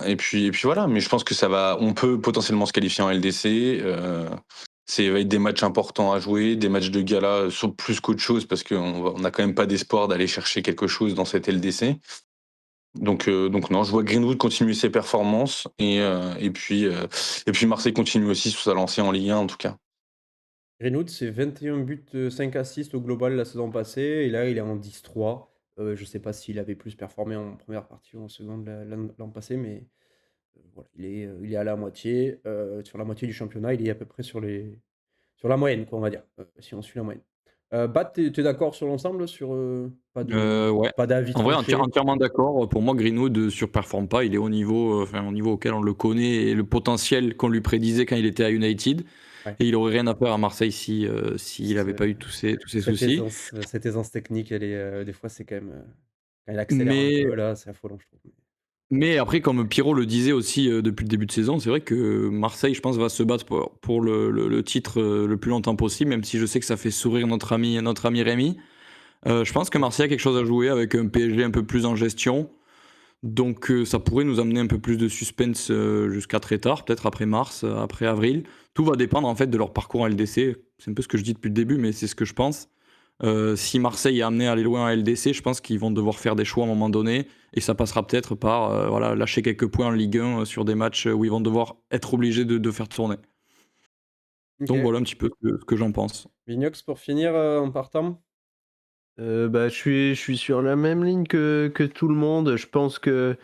Et puis voilà, mais je pense que on peut potentiellement se qualifier en LDC. Va être des matchs importants à jouer, des matchs de gala, plus qu'autre chose, parce qu'on n'a quand même pas d'espoir d'aller chercher quelque chose dans cette LDC. Donc non, je vois Greenwood continuer ses performances et puis Marseille continue aussi sur sa lancée en Ligue 1 en tout cas. Greenwood, c'est 21 buts, 5 assists au global la saison passée et là, il est en 10-3. Je sais pas s'il avait plus performé en première partie ou en seconde l'an passé, mais voilà, il est à la moitié, sur la moitié du championnat, il est à peu près sur la moyenne, quoi, on va dire, si on suit la moyenne. Bat, tu es d'accord sur l'ensemble, Ouais. pas d'avis En vrai, tranché? entièrement d'accord. Pour moi, Greenwood, surperforme pas. Il est au niveau, enfin, au niveau auquel on le connaît et le potentiel qu'on lui prédisait quand il était à United. Ouais. Et il aurait rien à faire à Marseille si, s'il Ce avait pas eu tous ces Cette soucis. aisance technique, elle est, des fois, c'est quand même, quand il accélère un Mais peu là, c'est affolant, je trouve. Mais après, comme Pierrot le disait aussi depuis le début de saison, c'est vrai que Marseille, je pense, va se battre pour le titre le plus longtemps possible, même si je sais que ça fait sourire notre ami Rémi. Je pense que Marseille a quelque chose à jouer avec un PSG un peu plus en gestion. Donc ça pourrait nous amener un peu plus de suspense jusqu'à très tard, peut-être après mars, après avril. Tout va dépendre en fait de leur parcours en LDC. C'est un peu ce que je dis depuis le début, mais c'est ce que je pense. Si Marseille est amené à aller loin en LDC, je pense qu'ils vont devoir faire des choix à un moment donné, et ça passera peut-être par voilà, lâcher quelques points en Ligue 1 sur des matchs où ils vont devoir être obligés de faire tourner. Donc OK. voilà un petit peu ce que j'en pense. Vignox pour finir, en partant? Je suis sur la même ligne que tout le monde. Je pense qu'il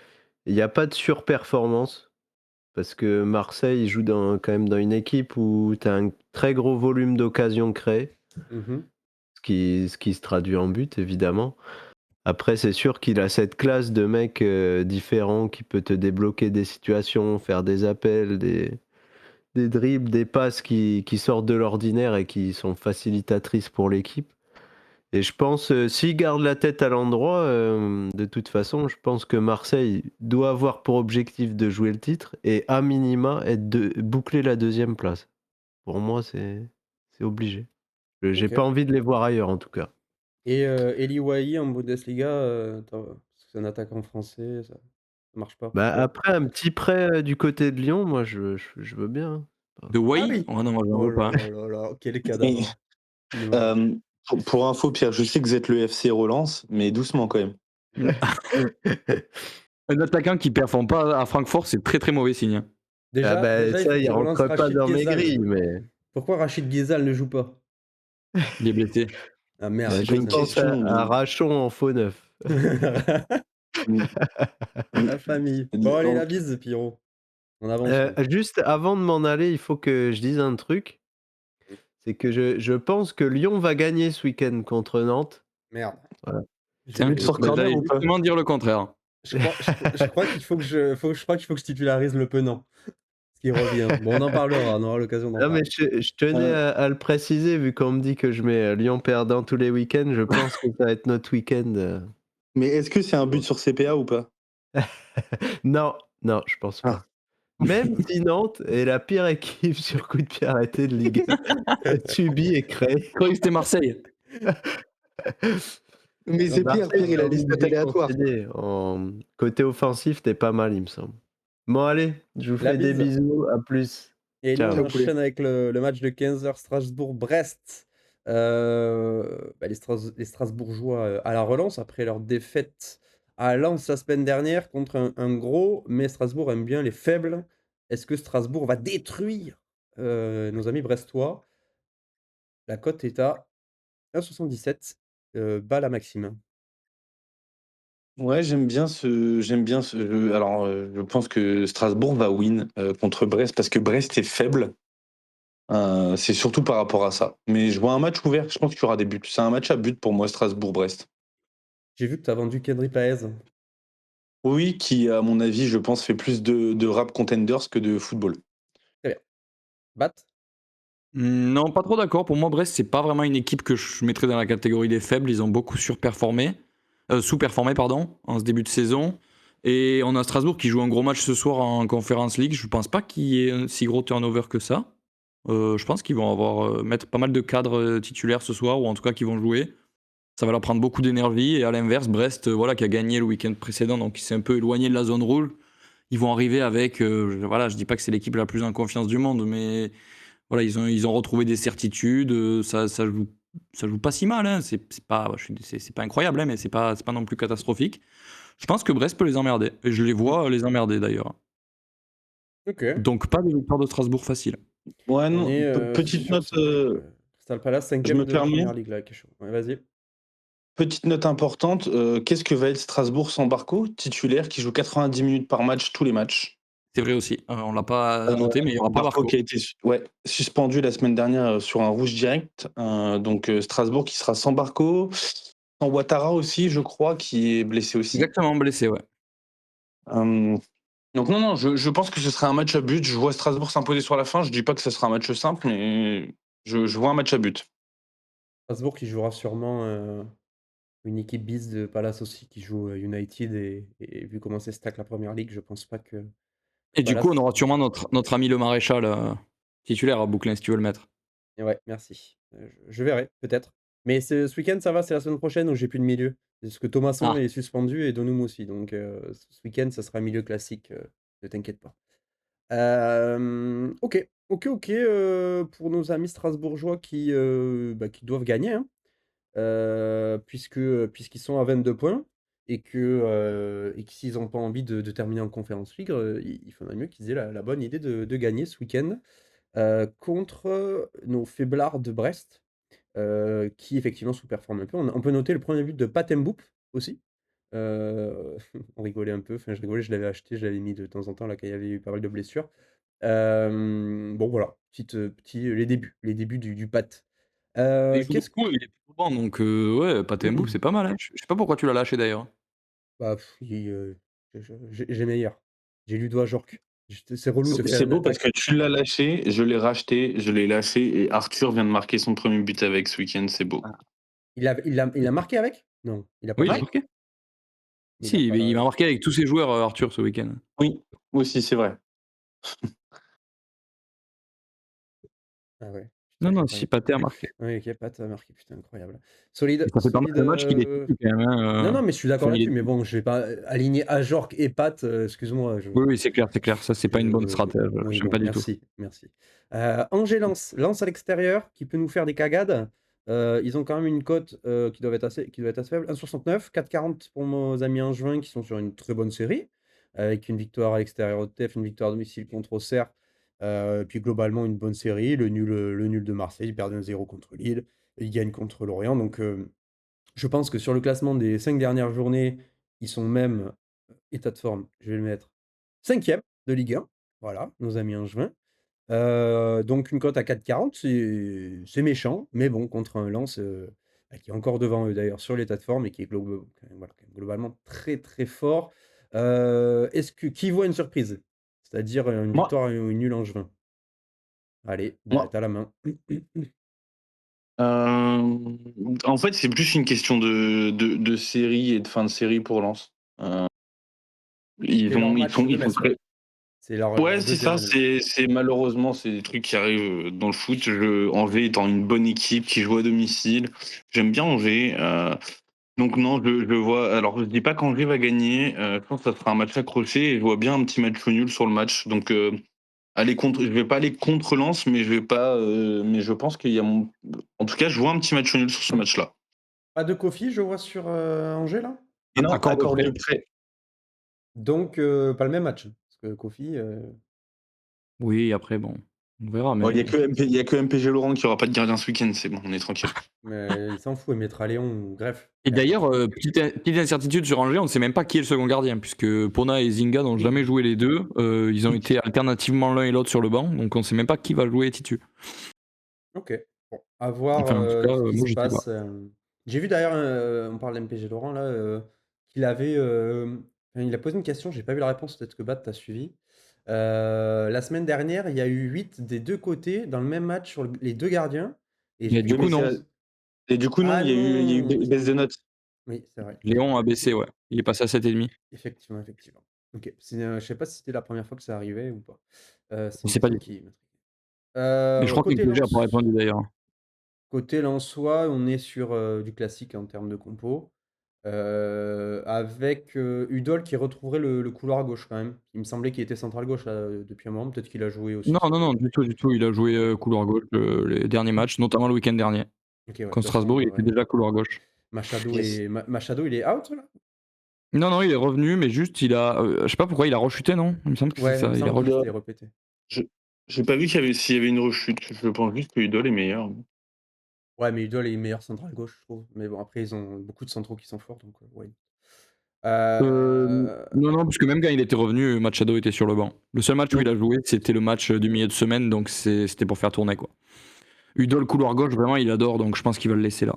y a pas de surperformance. parce que Marseille joue quand même dans une équipe où tu as un très gros volume d'occasions créées, Mmh. ce qui se traduit en but évidemment. Après, c'est sûr qu'il a cette classe de mec différent qui peut te débloquer des situations, faire des appels, des dribbles, des passes qui sortent de l'ordinaire et qui sont facilitatrices pour l'équipe. Et je pense, s'il garde la tête à l'endroit, de toute façon, je pense que Marseille doit avoir pour objectif de jouer le titre et à minima boucler la deuxième place. Pour moi, c'est obligé. J'ai OK. pas envie de les voir ailleurs en tout cas. Et Eli Wahi en Bundesliga, parce que c'est un attaquant français, ça marche pas pour Bah, toi? après un petit prêt, du côté de Lyon, moi je veux bien, hein. De Ah Wai? oui! Oh non, moi j'en Oh veux là pas. là là là, quel Et, cadavre! Ouais. pour info, Pierre, je sais que vous êtes le FC Relance, mais doucement quand même. Un attaquant qui performe pas à Francfort, c'est très très mauvais signe, hein. Ah Déjà bah, déjà, il ça, faut il qu'il relance rentre pas Rachid dans mes Ghezal. grilles, mais Pourquoi Rachid Ghezal ne joue pas? Il est blessé. Ah merde, C'est bah, c'est pas je quoi une ça? pense question, à mais Rachon en faux neuf. mm, mm, La famille. Bon allez, la en- bise, Pierrot. On avance là. Juste avant de m'en aller, il faut que je dise un truc, Mmh. c'est que je pense que Lyon va gagner ce week-end contre Nantes. Merde. Voilà. J'ai Tiens, le sur doute. corner j'allais ou pas? justement dire le contraire. Je crois qu'il faut que je titularise Le Penant, parce qu'il revient. Bon, on en parlera, on aura l'occasion d'en Non mais parler. je tenais Heu, à le préciser vu qu'on me dit que je mets, Lyon perdant tous les week-ends, je pense que ça va être notre week-end, Mais est-ce que c'est un but sur CPA ou pas? Non, non, je pense Ah. pas. Même si Nantes est la pire équipe sur coup de pied arrêté de Ligue 1, subi et Je créé. croyais que c'était Marseille. Mais c'est Pierre, Marseille, Pierre, il j'ai a des envie de stats dire qu'on aléatoires. cédait. En côté offensif, tu pas mal, il me semble. Bon allez, je vous la fais des bise. bisous, à plus. Et nous, on Ciao. Ciao poulet. enchaîne avec le match de 15h Strasbourg-Brest. Les Strasbourgeois à la relance après leur défaite à Lens la semaine dernière contre un gros, mais Strasbourg aime bien les faibles. Est-ce que Strasbourg va détruire nos amis brestois? La cote est à 1,77, bas la maxime. Ouais, j'aime bien ce jeu. Alors, je pense que Strasbourg va win contre Brest parce que Brest est faible. C'est surtout par rapport à ça. Mais je vois un match ouvert, je pense qu'il y aura des buts. C'est un match à but pour moi, Strasbourg-Brest. J'ai vu que tu as vendu Kendry Paez. Oui, qui, à mon avis, je pense, fait plus de rap contenders que de football. Très bien. Bat? Non, pas trop d'accord. Pour moi, Brest, c'est pas vraiment une équipe que je mettrais dans la catégorie des faibles. Ils ont beaucoup surperformé, sous-performé, pardon, en ce début de saison. Et on a Strasbourg qui joue un gros match ce soir en Conference League. Je pense pas qu'il y ait un si gros turnover que ça. Je pense qu'ils vont mettre pas mal de cadres titulaires ce soir, ou en tout cas qui vont jouer. Ça va leur prendre beaucoup d'énergie. Et à l'inverse, Brest, voilà, qui a gagné le week-end précédent, donc qui s'est un peu éloigné de la zone rouge. Ils vont arriver avec, voilà, je dis pas que c'est l'équipe la plus en confiance du monde, mais voilà, ils ont retrouvé des certitudes. Ça joue pas si mal, hein. C'est pas, c'est pas incroyable, hein, mais c'est pas non plus catastrophique. Je pense que Brest peut les emmerder. Et je les vois les emmerder d'ailleurs. OK. Donc pas de victoire de Strasbourg facile. Ouais, On non, est, petite sur note, ce truc, Crystal Palace je 5e me de permets, première ligue là, qui est chaud. Ouais, vas-y. petite note importante, qu'est-ce que va être Strasbourg sans Barco, titulaire, qui joue 90 minutes par match, tous les matchs? C'est vrai aussi. On l'a pas Heu, noté, mais il y aura pas Barco Barco. qui a été suspendu la semaine dernière, sur un rouge direct, donc Strasbourg qui sera sans Barco, sans Ouattara aussi, je crois, qui est blessé aussi. Exactement, blessé, ouais. Hem, donc non, non, je pense que ce sera un match à but. Je vois Strasbourg s'imposer sur la fin. Je dis pas que ce sera un match simple, mais je vois un match à but. Strasbourg qui jouera sûrement, une équipe bis de Palace aussi qui joue, United et vu comment c'est stack la première ligue, je pense pas que Et du coup, on Palace. aura sûrement notre ami le maréchal titulaire à Bouclin, si tu veux le mettre. Et ouais, merci. Je verrai, peut-être. Mais ce week-end, ça va, c'est la semaine prochaine où j'ai plus de milieu. Parce que Thomasson Ah, est suspendu et Donum aussi. Donc ce week-end, ça sera un milieu classique, ne t'inquiète pas. OK. OK, OK, pour nos amis strasbourgeois qui doivent gagner, hein, puisqu'ils sont à 22 points et que s'ils n'ont pas envie de terminer en Conference League, il faudrait mieux qu'ils aient la bonne idée de gagner ce week-end, contre, nos faiblards de Brest, qui effectivement sous-performent un peu. On peut noter le premier but de Patem Mboup aussi, On rigolait un peu, enfin je rigolais, je l'avais acheté, je l'avais mis de temps en temps là quand il y avait eu pas mal de blessures. Bon voilà, les débuts du Pat. Il joue Qu'est-ce beaucoup, il est plutôt bon, donc ouais, Pathé Mboup, c'est pas mal, hein. Je sais pas pourquoi tu l'as lâché d'ailleurs. Bah, j'ai meilleur. J'ai Ludo Ajorc. C'est relou de faire C'est une beau parce attaque. que tu l'as lâché, je l'ai racheté, je l'ai lâché et Arthur vient de marquer son premier but avec ce week-end, c'est beau. Ah. Il a marqué avec? Non, il a pas Oui, il a marqué. marqué. Mais il a Si, pas il la. m'a marqué avec tous ses joueurs, Arthur, ce week-end. Oui, aussi, c'est vrai. Ah ouais, Non, putain, non, si, incroyable. Pathé a marqué. Oui, OK, Pat a marqué, putain, incroyable. Et Solide, ça fait pas mal solide. de matchs qu'il est titulaire quand même, Non, hein, non, mais je suis d'accord enfin, il là-dessus. est Mais bon, je vais pas aligner Ajorc et Pat. Excuse-moi. oui, oui, c'est clair, ça, c'est pas une bonne stratège, Oui, j'aime bon, pas du tout. merci, merci. Angers Lens, Lens à l'extérieur, qui peut nous faire des cagades. Ils ont quand même une cote qui doit être assez faible, 1,69, 4,40 pour nos amis angevins qui sont sur une très bonne série, avec une victoire à l'extérieur au TEF, une victoire à domicile contre Auxerre, puis globalement une bonne série. Le nul de Marseille, ils perdent 1-0 contre Lille, et ils gagnent contre Lorient. Donc je pense que sur le classement des 5 dernières journées, ils sont même, état de forme, je vais le mettre, cinquième de Ligue 1. Voilà, nos amis angevins. Donc une cote à 4,40, c'est méchant, mais bon, contre un Lens bah, qui est encore devant eux d'ailleurs sur l'état de forme et qui est voilà, quand même globalement très très fort. Qui voit une surprise? C'est-à-dire une Moi, victoire ou une nulle angevin? Allez, moi, t'as la main. en fait, c'est plus une question de série et de fin de série pour Lens. C'est leur match de Ils sont Metz, quoi. très. C'est leur, Ouais, leur c'est deuxième ça. année. C'est malheureusement c'est des trucs qui arrivent dans le foot. Angers étant une bonne équipe qui joue à domicile, j'aime bien Angers. Donc non, je vois. Alors je dis pas qu'Angers va gagner. Je pense que ça sera un match accroché et je vois bien un petit match nul sur le match. Donc je vais pas aller contre Lens, mais je vais pas. Mais je pense qu'il y a En tout cas, je vois un petit match nul sur ce match-là. Pas de Kofi, je vois sur Angers là. Et non, Accord de accord prêt. de prêt. Donc pas le même match. Parce que Kofi, Oui, après, bon, on verra, Bon, il y a mais il y a que MPG Laurent qui aura pas de gardien ce week-end. C'est bon, on est tranquille. mais il s'en fout, il mettra Léon ou Greff. et Et après, d'ailleurs, petite incertitude sur Angers, on ne sait même pas qui est le second gardien, puisque Pona et Zinga n'ont jamais joué les deux. Ils ont été alternativement l'un et l'autre sur le banc, donc on ne sait même pas qui va jouer titu. OK. Bon, à voir, Enfin, en tout cas, ce qui moi, se je sais pas. passe, J'ai vu d'ailleurs, on parle d'MPG Laurent là, qu'il avait, enfin, il a posé une question, j'ai pas vu la réponse, peut-être que Bat tu suivi. La semaine dernière, il y a eu 8 des 2 côtés dans le même match sur les 2 gardiens et j'ai Mais vu du Oui, mais coup, non. et du coup, non, ah il y a eu non! baisse de notes. Oui, c'est vrai, Léon a baissé, ouais. Il est passé à 7,5. effectivement, effectivement. OK, je sais pas si c'était la première fois que ça arrivait ou pas. C'est Je une sais pas question du tout. qui m'intrigue. Mais je crois que Côté MPG a pas Lens. répondu d'ailleurs. Côté lensois, on est sur du classique en termes de compo, avec Udol qui retrouverait le couloir gauche quand même. Il me semblait qu'il était central gauche là, depuis un moment, peut-être qu'il a joué Non, aussi non, sur. non, du tout, du tout. Il a joué couloir gauche les derniers matchs, notamment le week-end dernier. OK, ouais, de toute Contre façon, Strasbourg, il était ouais. déjà couloir gauche. Yes. Machado, il est out là? Non, non, il est revenu, mais juste, je sais pas pourquoi il a rechuté, non? Il me semble que c'est Ouais, il me ça. Il a semble qu'il rechuté. s'était repété. Je J'ai pas vu s'il y avait une rechute. Je pense juste que Udol est meilleur. Ouais, mais Udol est meilleur central gauche, je trouve. Mais bon, après, ils ont beaucoup de centraux qui sont forts, donc ouais. Non, non, parce que même quand il était revenu, Machado était sur le banc. Le seul match où il a joué, c'était le match du milieu de semaine, donc c'était pour faire tourner, quoi. Udol, couloir gauche, vraiment, il adore, donc je pense qu'il va le laisser là.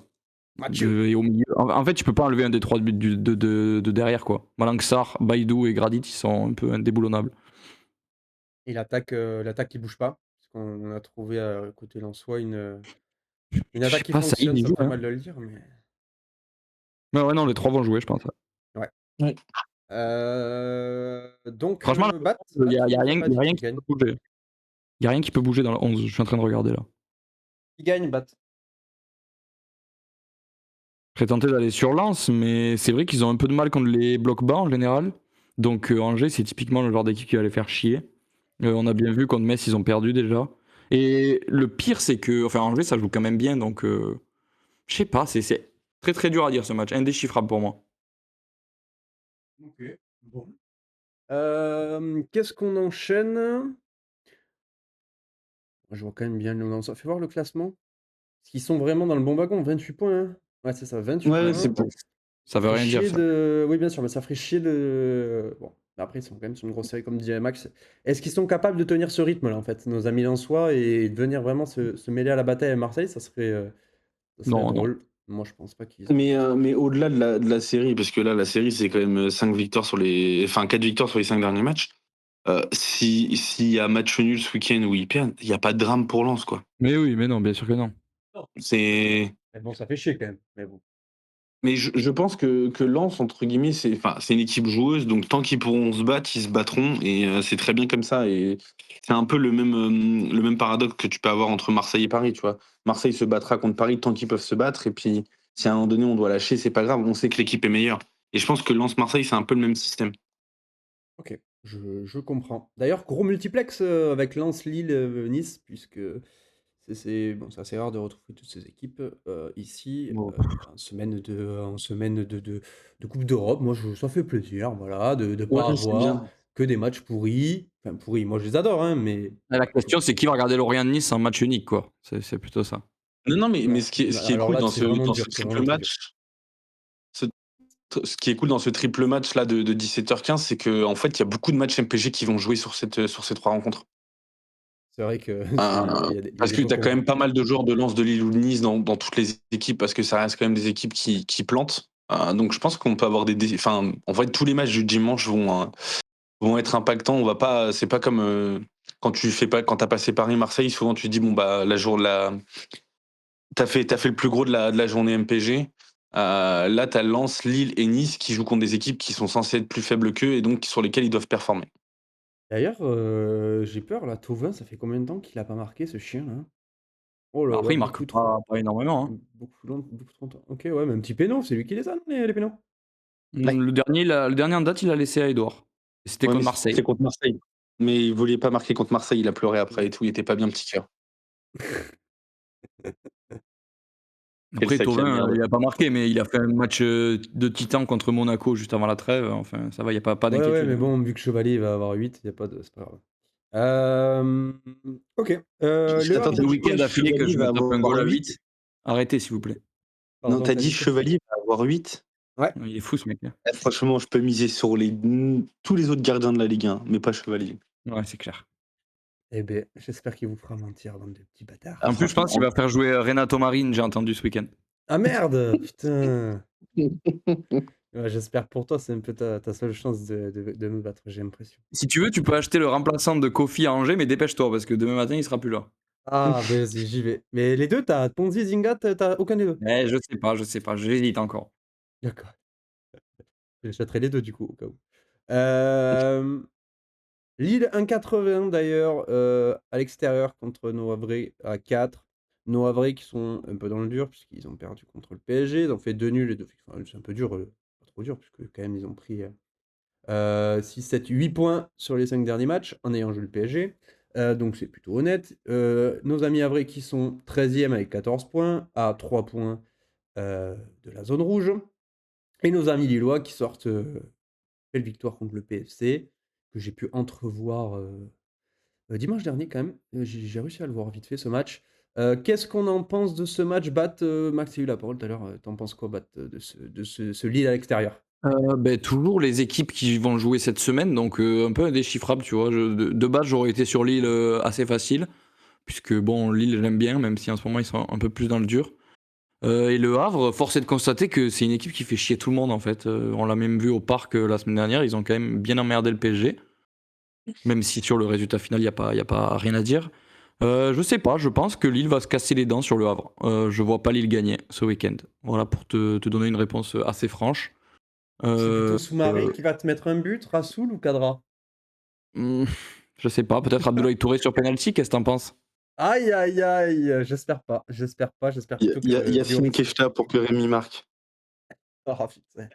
Mathieu. Et au milieu. En fait, tu peux pas enlever un des trois buts de derrière, quoi. Malang Sarr, Baïdou et Gradit, ils sont un peu indéboulonnables. Et l'attaque qui bouge pas, parce qu'on a trouvé côté lensois une Je attaque sais qui pas, Saïd, fonctionne, il ça me joue, ferait hein. mal de le dire, mais Ouais, ouais, non, les trois vont jouer, je pense. ouais. Ouais. Donc Franchement, là, il y a, tu y a nous as rien, pas y a dit rien qui qui gagne. peut bouger. Il y a rien qui peut bouger dans le 11, je suis en train de regarder là. Qui gagne, Bat? Je serais tenté d'aller sur Lens, mais c'est vrai qu'ils ont un peu de mal contre les blocs bas en général. Donc Angers, c'est typiquement le genre d'équipe qui va les faire chier. On a bien vu contre Metz, ils ont perdu déjà. Et le pire, c'est que, enfin, Angers, ça joue quand même bien, donc je sais pas, c'est très très dur à dire ce match, indéchiffrable pour moi. OK, bon. Qu'est-ce qu'on enchaîne? Je vois quand même bien le Lens. Fais voir le classement. Parce qu'ils sont vraiment dans le bon wagon, 28 points, hein. Ouais, c'est ça, 28 Ouais, Ouais, c'est points. bon. Ça veut ferait rien dire, chier ça. de. Oui, bien sûr, mais ça ferait chier de. Bon, mais après, ils sont quand même sur une grosse série, comme disait Max. Est-ce qu'ils sont capables de tenir ce rythme-là, en fait, nos amis lensois, et de venir vraiment se mêler à la bataille à Marseille? Ça serait Non, non. drôle. Moi, je pense pas qu'ils. Mais au-delà de la série, parce que là, la série, c'est quand même 5 victoires sur les. Enfin, 4 victoires sur les 5 derniers matchs. S'il y a match nul ce week-end où ils perdent, il n'y a pas de drame pour Lens, quoi. Mais oui, mais non, bien sûr que non. C'est. Mais bon, ça fait chier quand même. Mais bon. Mais je pense que Lens, entre guillemets, c'est une équipe joueuse, donc tant qu'ils pourront se battre, ils se battront, et c'est très bien comme ça. Et c'est un peu le même paradoxe que tu peux avoir entre Marseille et Paris, tu vois. Marseille se battra contre Paris tant qu'ils peuvent se battre, et puis si à un moment donné on doit lâcher, c'est pas grave, on sait que l'équipe est meilleure. Et je pense que Lens-Marseille, c'est un peu le même système. Ok, je comprends. D'ailleurs, gros multiplex avec Lens, Lille, Nice, puisque bon, c'est assez rare de retrouver toutes ces équipes ici Bon. en semaine de Coupe d'Europe. Moi, ça fait plaisir, voilà, de ne pas Ouais, c'est avoir bien. que des matchs pourris. Enfin, pourris, moi je les adore, hein, mais. La question, c'est qui va regarder Lorient-Nice en match unique, quoi. C'est plutôt ça. Non, non, mais Ouais. ce qui est Alors cool là, c'est vraiment dans dur, ce c'est triple vraiment très dur. match, ce, ce qui est cool dans ce triple match là de 17h15, c'est qu'en fait, il y a beaucoup de matchs MPG qui vont jouer sur ces 3 rencontres. C'est vrai que il y a Parce des que beaux tu as quand combats. même pas mal de joueurs de Lens, de Lille ou de Nice dans toutes les équipes, parce que ça reste quand même des équipes qui plantent. Donc je pense qu'on peut avoir enfin, en fait, tous les matchs du dimanche vont être impactants. On va pas, c'est pas comme quand t'as passé Paris-Marseille, souvent tu te dis bon bah t'as fait le plus gros de la journée MPG. Là, t'as Lens, Lille et Nice qui jouent contre des équipes qui sont censées être plus faibles qu'eux et donc sur lesquelles ils doivent performer. D'ailleurs, j'ai peur là, Thauvin, ça fait combien de temps qu'il a pas marqué ce chien là? Oh Bah, là là, après, il marque beaucoup trop. pas énormément, hein. Beaucoup trop longtemps. OK, ouais, mais un petit péno, c'est lui qui les a, non, les pénaux? Ouais. Le dernier en date, il l'a laissé à Edouard. C'était Ouais, contre mais c'était Marseille. contre Marseille. Mais il voulait pas marquer contre Marseille, il a pleuré après et tout, il était pas bien, petit cœur. Quel Après, sac à Thauvin, merde. il a pas marqué, mais il a fait un match de titan contre Monaco juste avant la trêve. Enfin, ça va, il y a pas Ouais, ouais, d'inquiétude, mais hein. bon, vu que Chevalier va avoir 8, y a pas de c'est pas grave. OK, Le Attends, Havre, Deux t'as dit week-ends quoi? d'affilée que Chevalier je me va tape un avoir goal à 8? 8. Arrêtez, s'il vous plaît. Non, pardon, t'as tu dit dit quoi? Chevalier va avoir 8? Ouais. Il est fou, ce mec-là. Franchement, je peux miser sur tous les autres gardiens de la Ligue 1, mais pas Chevalier. Ouais, c'est clair. Eh beh, j'espère qu'il vous fera mentir, bande de petits bâtards. En plus, je pense qu'il va faire jouer Renato Marine, j'ai entendu ce week-end. Ah merde! Putain! Ouais, j'espère pour toi, c'est un peu ta seule chance de me battre, j'ai l'impression. Si tu veux, tu peux acheter le remplaçant de Kofi à Angers, mais dépêche-toi, parce que demain matin, il sera plus là. Ah, beh, vas-y, j'y vais. Mais les 2, t'as Ponzi et Zinga, t'as aucun des 2? Eh, je sais pas, j'hésite encore. D'accord. J'achèterai les 2 du coup, au cas où. Hem, Lille 1,80 d'ailleurs, à l'extérieur contre No Havre à 4. No Havre qui sont un peu dans le dur puisqu'ils ont perdu contre le PSG. Ils ont fait 2 nuls et 2 enfin, c'est un peu dur, pas trop dur puisque quand même ils ont pris, 6, 7, 8 points sur les 5 derniers matchs en ayant joué le PSG. Donc c'est plutôt honnête. Nos amis havrais qui sont 13e avec 14 points, à 3 points de la zone rouge. Et nos amis lillois qui sortent belle victoire contre le PFC, que j'ai pu entrevoir dimanche dernier quand même. J'ai réussi à le voir vite fait ce match. Qu'est-ce qu'on en pense de ce match? Max a eu la parole tout à l'heure. T'en penses quoi, Bat, ce Lille à l'extérieur? Toujours les équipes qui vont jouer cette semaine, donc un peu indéchiffrable, tu vois. De base, j'aurais été sur Lille assez facile, puisque bon, Lille, j'aime bien, même si en ce moment, ils sont un peu plus dans le dur. Et le Havre, force est de constater que c'est une équipe qui fait chier tout le monde, en fait. On l'a même vu au parc la semaine dernière, ils ont quand même bien emmerdé le PSG, même si sur le résultat final, il y a pas rien à dire. Je sais pas, je pense que Lille va se casser les dents sur le Havre. Je vois pas Lille gagner ce week-end. Voilà, pour te donner une réponse assez franche. C'est Euh, plutôt Soumaré qui va te mettre un but, Rassoul ou Kadra? Hmm, je sais pas, peut-être Abdoulaye Touré sur penalty, qu'est-ce que t'en penses? Aïe, aïe, aïe, j'espère pas, j'espère plutôt que Yacine Lloris. Keshta pour que Rémi marque. Ah putain.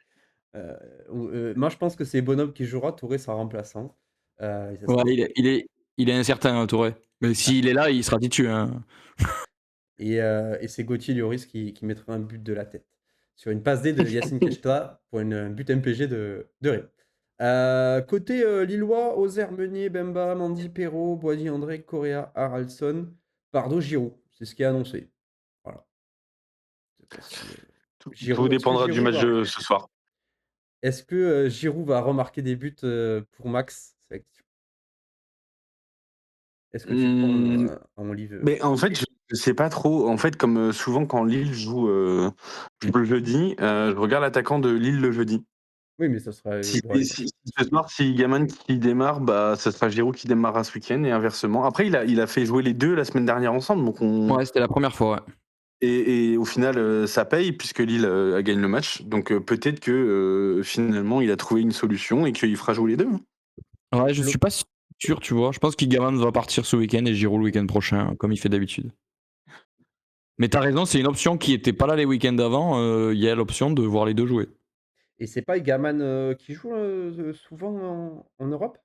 Moi je pense que c'est Bonhomme qui jouera, Touré sera remplaçant. Et ça Ouais, sera il est incertain, hein, Touré. Mais s'il est là, il sera titulaire, hein. et c'est Gauthier Lloris qui mettra un but de la tête. Sur une passe D de Yacine Keshta pour un but MPG de Rennes. Côté Lillois, Ozer, Meunier, Bemba, Mandy, Perrault, Boisy, André, Correa, Haralson, Pardo, Giroud. C'est ce qui est annoncé. Voilà. Je sais pas si, Tout dépendra du match de ce soir. Est-ce que Giroud va remarquer des buts pour Max? C'est la question. Est-ce que tu prends en live Mais en fait, je sais pas trop. En fait, comme souvent quand Lille joue le jeudi, je regarde l'attaquant de Lille le jeudi. Oui, mais ça sera. Si, Bon, allez. si ce soir, si Gaman qui démarre, bah, ça sera Giroud qui démarrera ce week-end et inversement. Après, il a fait jouer les deux la semaine dernière ensemble, donc Ouais, c'était la première fois, ouais. et au final, ça paye puisque Lille a gagné le match. Donc peut-être que finalement, il a trouvé une solution et qu'il fera jouer les deux. Ouais, je suis pas sûr, tu vois. Je pense qu'Igaman va partir ce week-end et Giroud le week-end prochain, comme il fait d'habitude. Mais t'as raison, c'est une option qui était pas là les week-ends d'avant. Il y a l'option de voir les deux jouer. Et c'est pas Gaman qui joue souvent en Europe?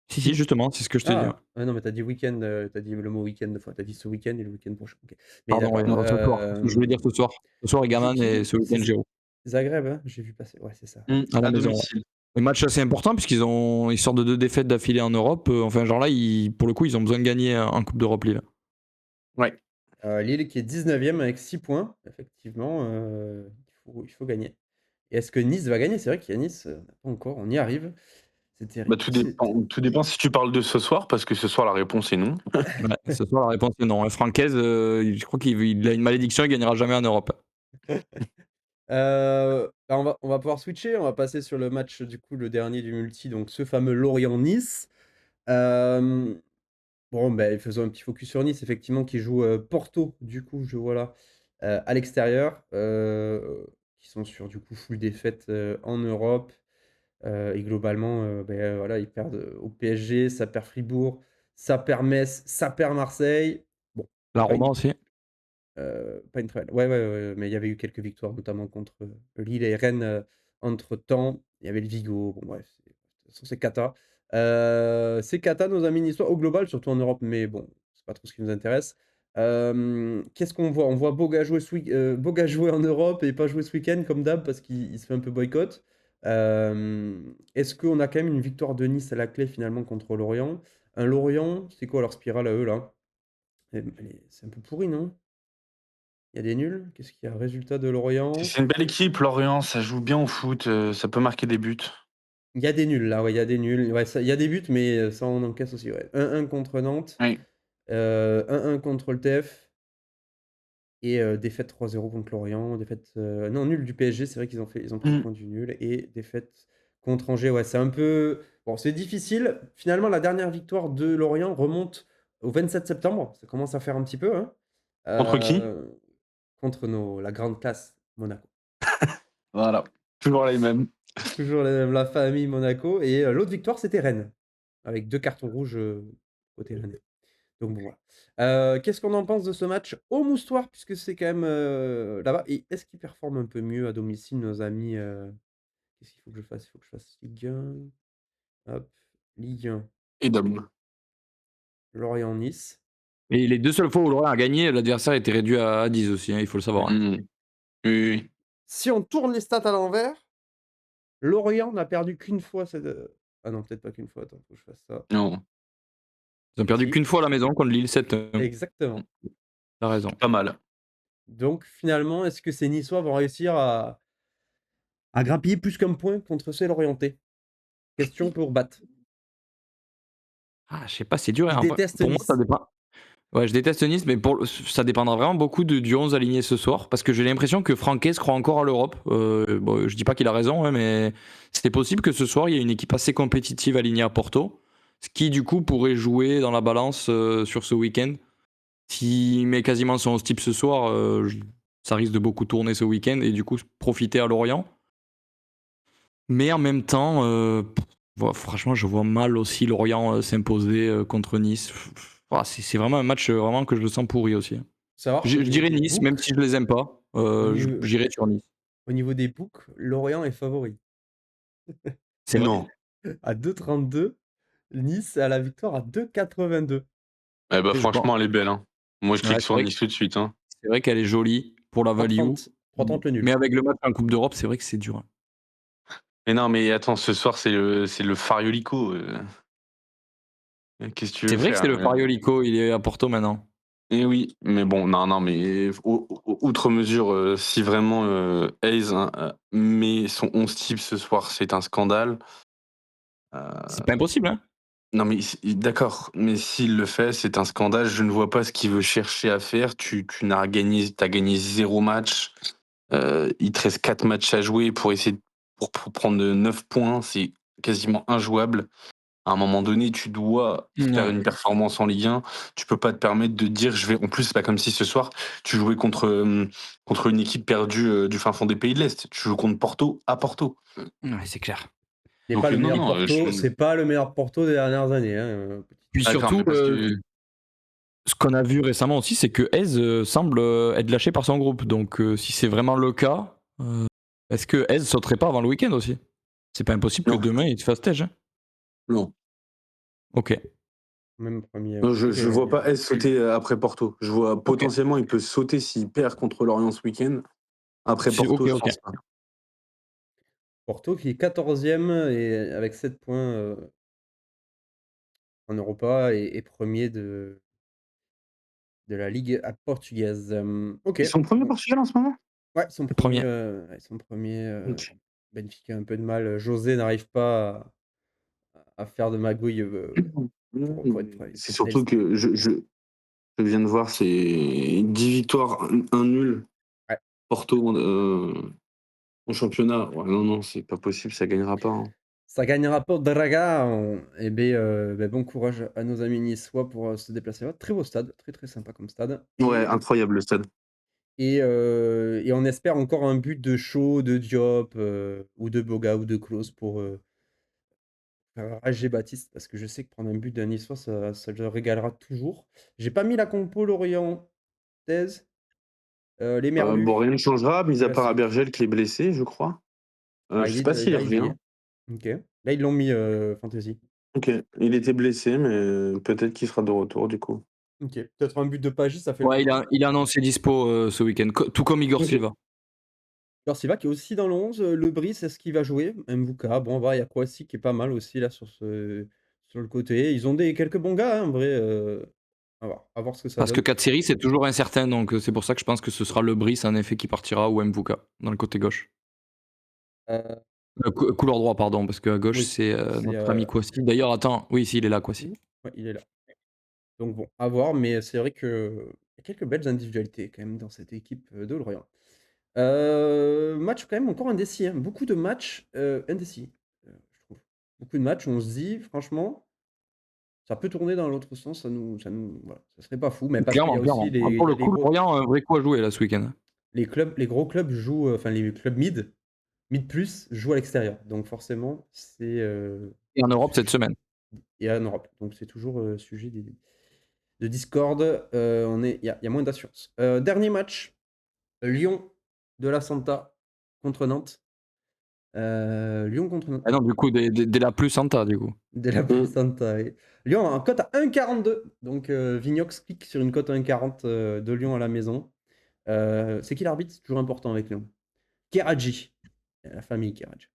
Si, justement, c'est ce que je te dis. Ouais. Ah non, mais t'as dit week-end, t'as dit le mot week-end 2 fois. T'as dit ce week-end et le week-end prochain. Ok. Mais Pardon, ouais, d'accord. non, ce soir. Je voulais dire ce soir. Ce soir, Egaman et ce week-end, Giroud. Zagreb, hein, j'ai vu passer. Ouais, c'est ça. À la À maison. domicile. Un match assez important puisqu'ils sortent de 2 défaites d'affilée en Europe. Enfin, genre là, pour le coup, ils ont besoin de gagner en Coupe d'Europe, Lille. Ouais. Lille qui est 19e avec 6 points. Effectivement, il faut gagner. Et est-ce que Nice va gagner? C'est vrai qu'il y a Nice, pas encore. On y arrive. C'est terrible. Bah, tout dépend si tu parles de ce soir, parce que ce soir, la réponse est non. Ouais, ce soir, la réponse est non. Francaise, je crois qu'il a une malédiction, il gagnera jamais en Europe. Bah, on va pouvoir switcher. On va passer sur le match, du coup, le dernier du multi, donc ce fameux Lorient-Nice. Bon, ben, faisons un petit focus sur Nice, effectivement, qui joue Porto, du coup, je vois là, à l'extérieur, qui sont sur, du coup, full défaite en Europe. Et globalement, voilà, ils perdent au PSG, ça perd Fribourg, ça perd Metz, ça perd Marseille. Bon, La pas Roma une, aussi. pas une très belle. Ouais, ouais, ouais, mais il y avait eu quelques victoires, notamment contre Lille et Rennes entre-temps. Il y avait le Vigo. Bon, bref, de toute façon, c'est cata. C'est cata, nos amis niçois, au global, surtout en Europe, mais bon, c'est pas trop ce qui nous intéresse. Qu'est-ce qu'on voit? On voit Boga jouer, Boga jouer en Europe et pas jouer ce week-end, comme d'hab, parce qu'il se fait un peu boycott. Est-ce qu'on a quand même une victoire de Nice à la clé, finalement, contre Lorient? Un Lorient, c'est quoi leur spirale à eux, là? C'est un peu pourri, non? Il y a des nuls? Qu'est-ce qu'il y a? Résultat de Lorient. C'est une belle équipe, Lorient, ça joue bien au foot, ça peut marquer des buts. Il y a des nuls là, ouais, il y a des nuls. Ouais, il y a des buts, mais ça on encaisse aussi. Ouais. 1-1 contre Nantes, Oui. 1-1 contre le TF et défaite 3-0 contre Lorient. Défaite, non, nul du PSG, c'est vrai ils ont pris le point du nul. Et défaite contre Angers, ouais, c'est un peu. Bon, c'est difficile. Finalement, la dernière victoire de Lorient remonte au 27 septembre. Ça commence à faire un petit peu. Hein. Contre qui? Contre la grande classe Monaco. Voilà, toujours les mêmes. Toujours la famille Monaco. Et l'autre victoire, c'était Rennes, avec 2 cartons rouges côté rennais. Donc bon, voilà. Qu'est-ce qu'on en pense de ce match au Moustoir, puisque c'est quand même là-bas. Et est-ce qu'ils performent un peu mieux à domicile, nos amis qu'est-ce qu'il faut que je fasse? Il faut que je fasse Ligue 1. Hop, Ligue 1, Et d'hommes. Lorient-Nice. Et les 2 seules fois où Lorient a gagné, l'adversaire était réduit à 10 aussi, hein, il faut le savoir. Hein. Oui, oui. Si on tourne les stats à l'envers, Lorient n'a perdu qu'une fois cette. Ah non, peut-être pas qu'une fois. Attends, faut que je fasse ça. Non, Ils ont perdu Si. qu'une fois à la maison contre Lille 7. Exactement. T'as raison. pas mal. Donc finalement, est-ce que ces Niçois vont réussir à grappiller plus qu'un point contre ces Lorientais? Question pour Bat. Ah, je sais pas, c'est dur. Il Hein. déteste Pour moi, Nice. ça dépend. Ouais, je déteste Nice, mais ça dépendra vraiment beaucoup du 11 aligné ce soir, parce que j'ai l'impression que Francaise croit encore à l'Europe. Bon, je dis pas qu'il a raison, hein, mais c'est possible que ce soir, il y ait une équipe assez compétitive alignée à Porto, ce qui du coup pourrait jouer dans la balance sur ce week-end. S'il met quasiment son 11 type ce soir, ça risque de beaucoup tourner ce week-end et du coup profiter à Lorient. Mais en même temps, franchement, je vois mal aussi Lorient s'imposer contre Nice. C'est vraiment un match vraiment que je le sens pourri aussi. Savoir Je qu'au niveau dirais des Nice, books, même si je les aime pas. J'irai sur Nice. au niveau des books, Lorient est favori. C'est vrai. Non. À 2,32, Nice à la victoire à 2,82. Eh bah, Je franchement, elle est belle. Hein. Moi, je Ouais, clique c'est sur vrai, Nice tout de suite. Hein. c'est vrai qu'elle est jolie pour la value. 3,30 le nul. Mais avec le match en Coupe d'Europe, c'est vrai que c'est dur. Hein. Mais non, mais attends, ce soir, c'est le Fariolico. Qu'est-ce que tu veux C'est vrai que faire c'est le Fariolico, il est à Porto maintenant. Et oui, mais bon, non, mais outre mesure, si vraiment Hayes met son 11 type ce soir, c'est un scandale. C'est pas impossible, hein. Non, mais d'accord, mais s'il le fait, c'est un scandale. Je ne vois pas ce qu'il veut chercher à faire. T'as gagné 0 match. Il te reste 4 matchs à jouer pour essayer pour prendre 9 points. C'est quasiment injouable. À un moment donné, tu dois faire Ouais. une performance en Ligue 1. Tu peux pas te permettre de dire je vais. En plus, c'est pas comme si ce soir tu jouais contre une équipe perdue du fin fond des pays de l'Est. Tu joues contre Porto à Porto. Ouais, c'est clair. C'est Donc pas le non, meilleur non, Porto, c'est pas le meilleur Porto des dernières années. Puis d'accord, surtout, mais parce que ce qu'on a vu récemment aussi, c'est que Hez semble être lâché par son groupe. Donc, si c'est vraiment le cas, est-ce que Hez sauterait pas avant le week-end aussi? C'est pas impossible que non, demain il te fasse tège, hein. non. Ok. Même premier. Non, je Ok. ne vois pas S sauter après Porto. Je vois Ok. potentiellement il peut sauter s'il perd contre Lorient ce week-end. Après Ok, Porto, je ok. pense pas. Porto qui est 14e et avec 7 points en Europa et premier de la Ligue portugaise. Ok. Ils sont premiers au Bon. Portugal en ce moment? Ouais, ils sont Le premiers. premier. Ils sont premiers. Ok. Benfica a un peu de mal. José n'arrive pas à faire de magouille pour être C'est surtout finaliste. que je viens de voir, c'est 10 victoires, un nul. Ouais. Porto en championnat. Ouais, non, non, c'est pas possible, ça gagnera pas, hein. Ça gagnera pas Draga. Et bon courage à nos amis niçois pour se déplacer là. Très beau stade, très très sympa comme stade. Ouais, incroyable le stade. Et on espère encore un but de Shaw, de Diop, ou de Boga ou de Klose pour faire rager Baptiste, parce que je sais que prendre un but d'un Niçois, ça le régalera toujours. J'ai pas mis la compo lorientaise, les Bon, Merlus, rien ne changera, mis à part classique. Abergel qui est blessé, je crois. Ah, Je sais pas s'il là, il y revient. est. OK. Là, ils l'ont mis, fantasy. Ok, il était blessé, mais peut-être qu'il sera de retour du coup. OK. Peut-être un but de Pagis, ça fait le Ouais, boulot. il a annoncé dispo ce week-end, tout comme Igor Ok. Silva. Alors Silva qui est aussi dans le 11, Le Brice, est-ce qu'il va jouer? Mvuka, bon, il y a Kouassi qui est pas mal aussi là sur le côté. Ils ont quelques bons gars, hein, en vrai, à voir ce que ça Parce que donne. 4 séries, c'est toujours incertain, donc c'est pour ça que je pense que ce sera le Brice en effet qui partira ou Mvuka dans le côté gauche. Heu, Couloir droit, pardon, parce qu'à gauche, oui, c'est c'est, notre ami Kouassi. D'ailleurs, attends, oui, si, il est là, Kouassi. ouais, il est là. Donc bon, à voir, mais c'est vrai qu'il y a quelques belles individualités quand même dans cette équipe, de Lorient. Match quand même encore indécis, hein. Beaucoup de matchs, indécis, je trouve. Beaucoup de matchs où on se dit franchement, ça peut tourner dans l'autre sens, ça nous voilà, ça serait pas fou, mais parce qu'il y Clairement, a aussi clairement. Pour le les coup, gros Lorient a un vrai coup à jouer là ce week-end. les gros clubs jouent, enfin les clubs mid plus jouent à l'extérieur. Donc forcément, c'est, Et en Europe cette sujet semaine. et en Europe. Donc c'est toujours, sujet de discorde, il y a moins d'assurance. Dernier match, Lyon de la Santa contre Nantes. Lyon contre Nantes. Ah non, du coup, dès la plus Santa, du coup. De la Mm. Santa, oui. Lyon a un cote à 1,42. Donc Vignox clique sur une cote à 1,40 de Lyon à la maison. C'est qui l'arbitre? C'est toujours important avec Lyon. Keradji. La famille Keradji.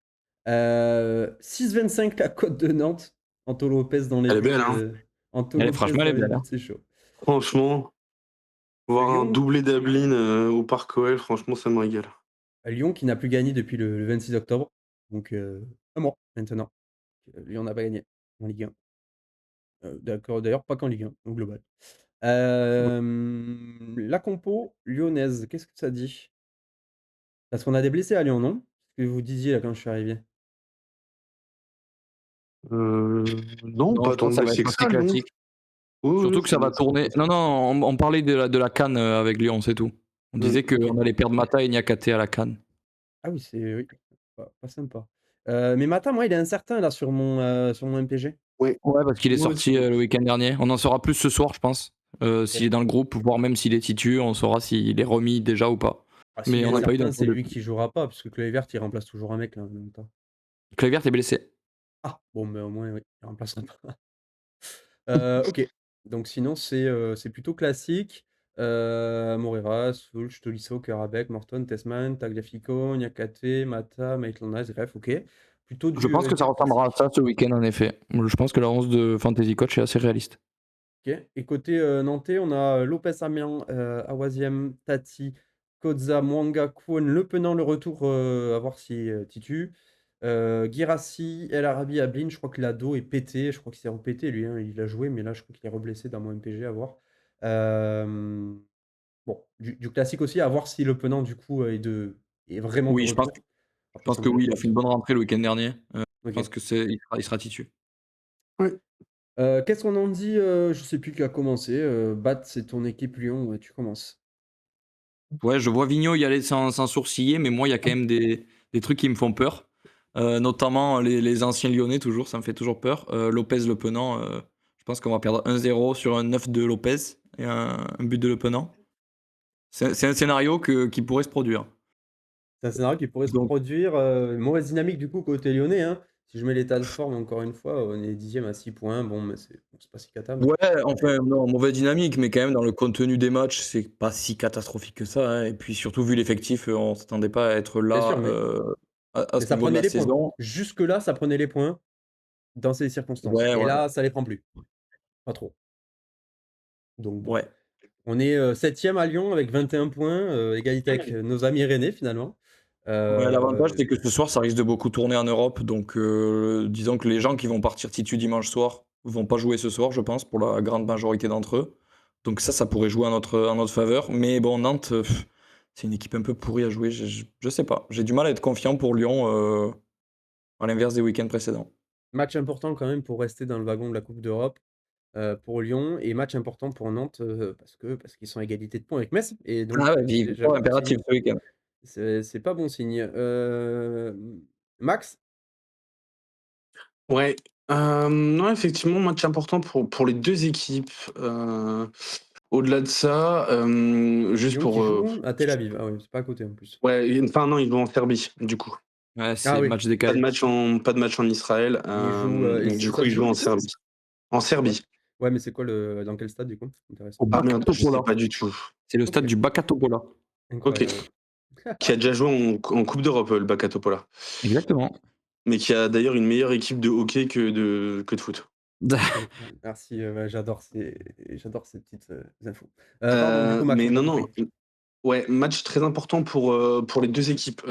6,25 la cote de Nantes. Anto Lopez dans les Elle est buts. belle, hein. Anto Lopez Franchement, elle dans est les belle, buts, hein. c'est chaud. Franchement, voir un Lyon, doublé d'Ablin au Parc OL, franchement, ça me régale. Lyon qui n'a plus gagné depuis le 26 octobre. Donc un mois maintenant. Lyon n'a pas gagné en Ligue 1. D'accord, d'ailleurs, pas qu'en Ligue 1, au global. La compo lyonnaise, qu'est-ce que ça dit? Parce qu'on a des blessés à Lyon, non? Ce que vous disiez là quand je suis arrivé. Non, Non, pas je tant pense de que ça va blessés être que assez ça, non. classique. Oui, oui, Surtout que ça va ça va tourner. passer. Non, non, on parlait de la CAN avec Lyon, c'est tout. On disait OK. qu'on allait perdre Mata et Niakate à la CAN. Ah oui, oui, pas sympa. Mais Mata, moi, il est incertain là sur mon MPG. Oui, Ouais, parce qu'il est moi sorti aussi. le week-end dernier. On en saura plus ce soir, je pense. S'il OK. est dans le groupe, voire même s'il est titu, on saura s'il est remis déjà ou pas. Ah, s'il Mais est on n'a pas eu incertain, d'infos c'est lui depuis. qui jouera pas, parce que Kluivert, il remplace toujours un mec là en même temps. Kluivert est blessé. Ah! Bon, mais au moins, oui, il remplacera pas. OK. Donc sinon, c'est plutôt classique. Moreira, Sulj, Tolisso, Karabekh, Morton, Tessman, Tagliafico, Niakate, Mata, Maitland-Niles, bref, OK. Plutôt Je pense que ça du ressemblera à classique. ça ce week-end, en effet. Je pense que la 11 de Fantasy Coach est assez réaliste. Et côté nantais, on a Lopez Amiens, Awaziem, Tati, Koza, Mwanga, Kwon, Le Penant, le retour, à voir si Titu. Guirassy, El Arabi, Ablin, je crois que l'ado est pété. Je crois qu'il s'est repété lui, hein. Il a joué, mais là, je crois qu'il est reblessé dans mon MPG, à voir. Bon, du classique aussi, à voir si Le Penant, du coup, est vraiment de Oui, je pense, retour. je Après pense son que oui, il blessure, a bien fait une sûr. bonne rentrée le week-end dernier. Je pense Ok. que il sera titu. Ouais. Qu'est-ce qu'on en dit? Je sais plus qui a commencé. Bat, c'est ton équipe Lyon, ouais, tu commences. Ouais, je vois Vigneault y aller sans sourciller, mais moi, il y a quand même des trucs qui me font peur. Notamment les anciens Lyonnais, toujours, ça me fait toujours peur. Lopez, Le Penant, je pense qu'on va perdre 1-0 sur un 9 de Lopez et un but de Le Penant. C'est un scénario qui pourrait se produire. C'est un scénario qui pourrait se Donc, produire. Mauvaise dynamique du coup côté lyonnais, hein. Si je mets l'état de forme, encore une fois, on est 10e à 6 points. Bon, mais c'est pas si cata. ouais, enfin, non, mauvaise dynamique, mais quand même, dans le contenu des matchs, c'est pas si catastrophique que ça, hein. Et puis surtout, vu l'effectif, on s'attendait pas à être Bien là sûr, à mais ce ça niveau de prenait la les points. saison. Jusque-là, ça prenait les points dans ces circonstances. Ouais, Et ouais, là, ça les prend plus. Pas trop. Donc bon. ouais. On est 7e à Lyon avec 21 points, égalité avec nos amis rennais finalement. Ouais, l'avantage, Euh, c'est que ce soir, ça risque de beaucoup tourner en Europe. Donc, disons que les gens qui vont partir titu dimanche soir vont pas jouer ce soir, je pense, pour la grande majorité d'entre eux. Donc ça pourrait jouer en notre faveur. Mais bon, Nantes, c'est une équipe un peu pourrie à jouer. Je sais pas. J'ai du mal à être confiant pour Lyon, à l'inverse des week-ends précédents. Match important quand même pour rester dans le wagon de la Coupe d'Europe. Pour Lyon et match important pour Nantes, parce qu'ils sont à égalité de points avec Metz et donc Ah ouais, c'est déjà victoire pas bon impérative signe. ce week-end. C'est pas bon signe. Max? Ouais. Non, effectivement, match important pour les deux équipes. Au-delà de ça, juste Lyon qui pour. joue à Tel Aviv. Ah oui, c'est pas à côté en plus. Ouais, enfin, non, ils vont en Serbie, du coup. Ouais, Ah c'est oui, match décalé. Pas de match en Israël. ils jouent, et Du c'est coup, ça, ils c'est jouent où? en Serbie. En C'est quoi? Serbie. Ouais, mais c'est quoi dans quel stade du coup? Au Intéressant. Ah merde, Baka je sais Topola. pas du tout. C'est le OK, stade du Baka Topola. Ok. incroyable. Qui a déjà joué en Coupe d'Europe, le Baka Topola. Exactement. Mais qui a d'ailleurs une meilleure équipe de hockey que de foot. Incroyable. Merci, ouais, j'adore ces petites, infos. Pardon, du coup Max, Mais j'ai pas non, non. compris. Ouais, match très important pour les deux équipes.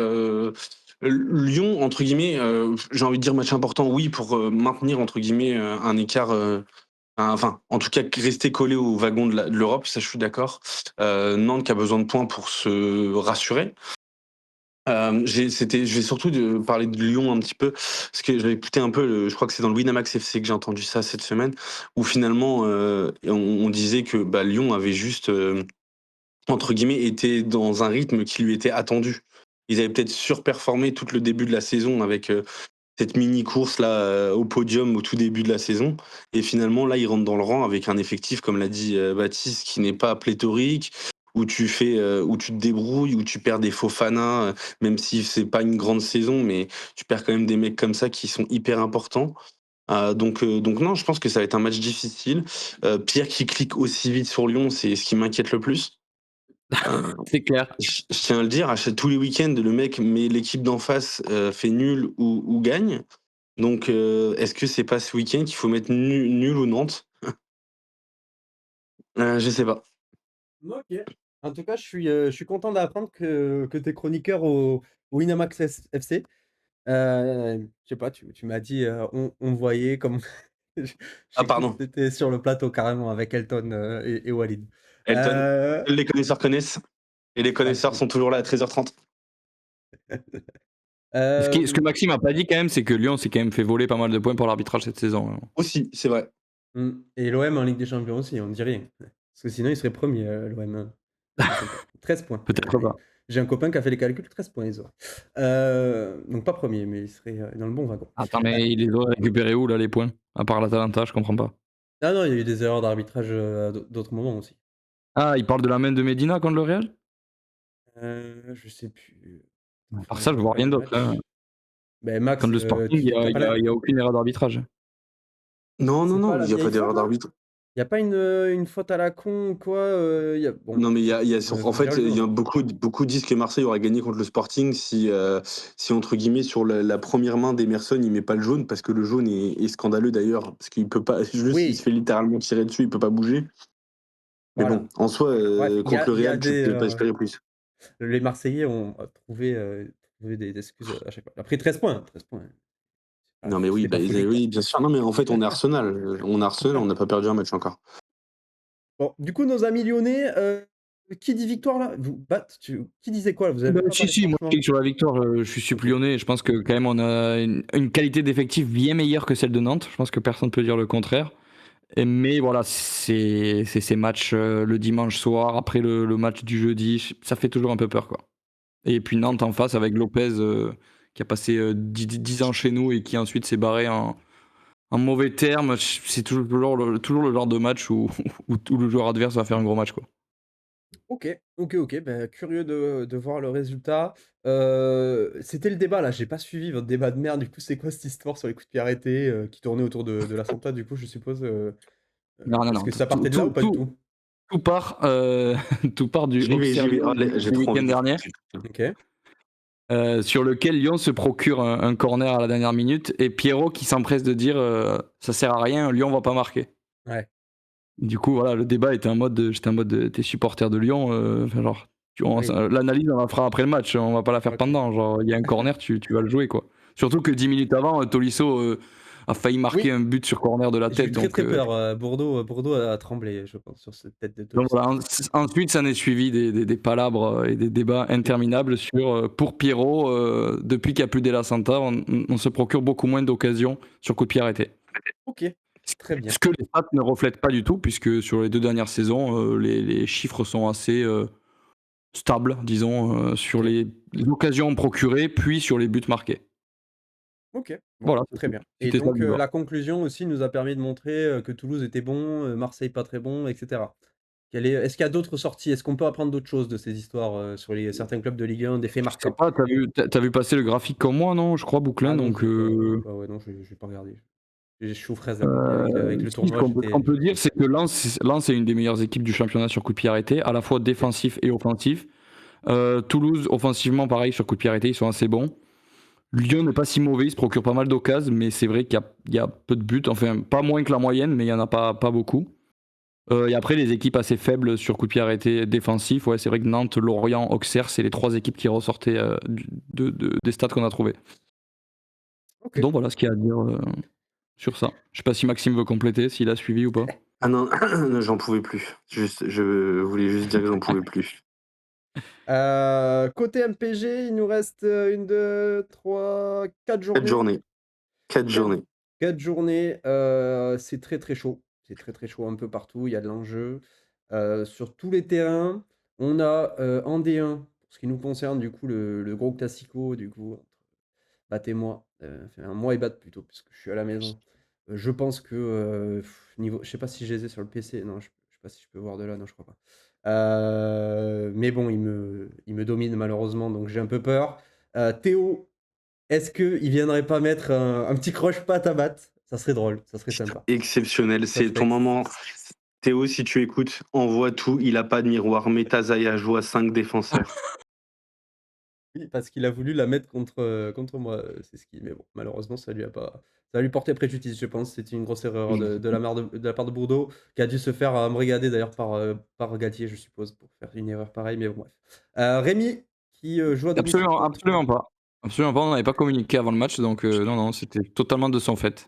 Lyon, entre guillemets, j'ai envie de dire match important, oui, pour maintenir, entre guillemets, un écart. Enfin, en tout cas, rester collé au wagon de l'Europe, ça je suis d'accord. Nantes qui a besoin de points pour se rassurer. Je vais surtout parler de Lyon un petit peu, parce que j'avais écouté un peu, je crois que c'est dans le Winamax FC que j'ai entendu ça cette semaine, où finalement on disait que bah, Lyon avait juste, entre guillemets, été dans un rythme qui lui était attendu. Ils avaient peut-être surperformé tout le début de la saison avec cette mini course là au podium au tout début de la saison, et finalement là ils rentrent dans le rang avec un effectif, comme l'a dit Baptiste, qui n'est pas pléthorique, où tu te débrouilles, où tu perds des Fofana, même si c'est pas une grande saison, mais tu perds quand même des mecs comme ça qui sont hyper importants. Donc non, je pense que ça va être un match difficile. Pierre qui clique aussi vite sur Lyon, c'est ce qui m'inquiète le plus. Euh, C'est clair. je tiens à le dire, tous les week-ends, le mec met l'équipe d'en face, fait nul ou gagne. Donc, est-ce que c'est pas ce week-end qu'il faut mettre nul ou Nantes? Je sais pas. OK. En tout cas, je suis content d'apprendre que tu es chroniqueur au Winamax FC. Je sais pas, tu m'as dit, on voyait comme Ah, j'ai cru que pardon. tu étais sur le plateau carrément avec Elton, et Walid. Elton, Heu, les connaisseurs connaissent. Et les connaisseurs Tranquille. sont toujours là à 13h30. Ce que Maxime a pas dit quand même, c'est que Lyon s'est quand même fait voler pas mal de points par l'arbitrage cette saison, hein. Aussi, c'est vrai. Et l'OM en Ligue des Champions aussi, on dit rien. Parce que sinon, il serait premier, l'OM, hein. C'est sympa. 13 points. Peut-être pas. J'ai un copain qui a fait les calculs, 13 points, ils auraient. Donc pas premier, mais il serait, dans le bon wagon. Attends, mais il les aurait récupérés où là les points? À part l'Atalanta, je comprends pas. Ah non, il y a eu des erreurs d'arbitrage, à d'autres moments aussi. Ah, il parle de la main de Medina contre le Real? Je sais plus. À part Faudrait que ça, je je vois revoie rien le d'autre, match. hein. Ben Max, Contre le Sporting, tu as pas il y a aucune erreur d'arbitrage. Non, non, c'est pas non, il la n'y a pas vieille d'erreur forme là? d'arbitre. Il y a pas une faute à la con ou quoi bon, Non, mais en faut dire fait, le il y nom. a beaucoup disent que Marseille aurait gagné contre le Sporting si entre guillemets, sur la première main d'Emerson, il met pas le jaune, parce que le jaune est scandaleux d'ailleurs, parce qu'il peut pas, juste, il se Oui, fait littéralement tirer dessus, il peut pas bouger. Mais voilà. bon, en soi, Bref, contre le il y a Real, tu des, pouvais pas espérer plus. les Marseillais ont trouvé des excuses à chaque fois. Après 13 points, 13 points. Non, mais oui, C'était bah, pas folie, quoi. oui, bien sûr. Non, mais en fait, on est Arsenal. On est Arsenal, on n'a pas perdu un match encore. Bon, du coup, nos amis lyonnais, qui dit victoire là? Qui disait quoi là? Vous avez Bah, pas si, parlé si, moi je franchement? clique sur la victoire, je suis Ok. lyonnais et je pense que quand même on a une qualité d'effectif bien meilleure que celle de Nantes. Je pense que personne ne peut dire le contraire. Mais voilà, c'est ces matchs le dimanche soir, après le match du jeudi, ça fait toujours un peu peur, quoi. Et puis Nantes en face avec Lopez qui a passé 10 ans chez nous et qui ensuite s'est barré en mauvais termes. C'est toujours le genre de match où, où le joueur adverse va faire un gros match, quoi. Ok, ok. Bah, curieux de voir le résultat. C'était le débat là, j'ai pas suivi votre débat de merde. Du coup, c'est quoi cette histoire sur les coups de pied arrêtés qui tournait autour de la Santa, du coup, je suppose. Non, non, Est-ce non, que ça partait de là ou pas du tout? tout part, tout part du J'y Auxerre vais. Oh, Lyon j'ai du trop week-end envie. dernier, Ok. sur lequel Lyon se procure un corner à la dernière minute et Pierrot qui s'empresse de dire ça sert à rien, Lyon va pas marquer. Ouais. Du coup, voilà, le débat était en mode, j'étais en mode, t'es supporter de Lyon, enfin, genre, Oui. l'analyse, on la fera après le match, on va pas la faire Ok. pendant. Genre, il y a un corner, tu vas le jouer, quoi. Surtout que 10 minutes avant, Tolisso a failli marquer Oui, un but sur corner de la j'ai eu tête. très Donc, très peur. Bordeaux a tremblé, je pense, sur cette tête de donc Tolisso. voilà, ensuite, ça n'est suivi des palabres et des débats interminables sur, pour Pierrot, depuis qu'il n'y a plus d'Ela Santa, on se procure beaucoup moins d'occasions sur coup de pied arrêté. Ok, très bien. Ce que les stats ne reflètent pas du tout, puisque sur les 2 dernières saisons, les chiffres sont assez stable, disons, sur Ok. les occasions procurées, puis sur les buts marqués. Ok, bon, Voilà, c'est très tout. bien. Et C'était ça donc, le débat. la conclusion aussi nous a permis de montrer que Toulouse était bon, Marseille pas très bon, etc. Est-ce qu'il y a d'autres sorties? Est-ce qu'on peut apprendre d'autres choses de ces histoires sur certains clubs de Ligue 1, des faits Je sais marquants? pas, t'as vu passer le graphique comme moi, non? Je crois, Bouclin, Ah non, donc ouais, non, j'ai pas regardé. Je suis aux fraises là. Avec le si, ce tournoi, qu'on peut j'étais dire, c'est que Lens est une des meilleures équipes du championnat sur coup de pied arrêté, à la fois OK. défensif et offensif. Toulouse, offensivement, pareil, sur coup de pied arrêté, ils sont assez bons. Lyon n'est pas si mauvais, il se procure pas mal d'occasions, mais c'est vrai qu'il y a peu de buts, enfin, pas moins que la moyenne, mais il y en a pas beaucoup. Et après, les équipes assez faibles sur coup de pied arrêté défensif, ouais, c'est vrai que Nantes, Lorient, Auxerre, c'est les 3 équipes qui ressortaient des stats qu'on a trouvés. OK. Donc voilà ce qu'il y a à dire sur ça. Je sais pas si Maxime veut compléter, s'il a suivi ou pas. Ah non, j'en pouvais plus. Juste, je voulais juste dire que j'en pouvais plus. Côté MPG, il nous reste 1, 2, 3, 4 4 journées. journées. 4 4 journées. 4 journées, c'est très, très chaud. C'est très, très chaud un peu partout, il y a de l'enjeu. Sur tous les terrains, on a, en D1, pour ce qui nous concerne, du coup, le gros classico, du coup, entre Bat et moi, enfin, moi et Bat plutôt, puisque je suis à la maison. Je pense que, niveau je sais pas si je les ai sur le PC, non, je sais pas si je peux voir de là, non, je crois pas. Mais bon, il me domine malheureusement, donc j'ai un peu peur. Théo, est-ce qu'il viendrait pas mettre un petit croche-patte à Bat? Ça serait drôle, ça serait sympa. Exceptionnel. Ça C'est serait ton moment. Théo, si tu écoutes, envoie tout. Il a pas de miroir. Mets ta Zaya, joue à 5 défenseurs. Oui, parce qu'il a voulu la mettre contre moi, c'est ce qui mais bon, malheureusement, ça lui portait préjudice, je pense. C'était une grosse erreur de la part de Bourdeau, qui a dû se faire, embrigader d'ailleurs par Galtier, je suppose, pour faire une erreur pareille, mais bon, bref. Rémi, qui, joue à domicile Absolument, contre, absolument pas. Absolument pas, on n'avait pas communiqué avant le match, donc non, non, c'était totalement de son fait.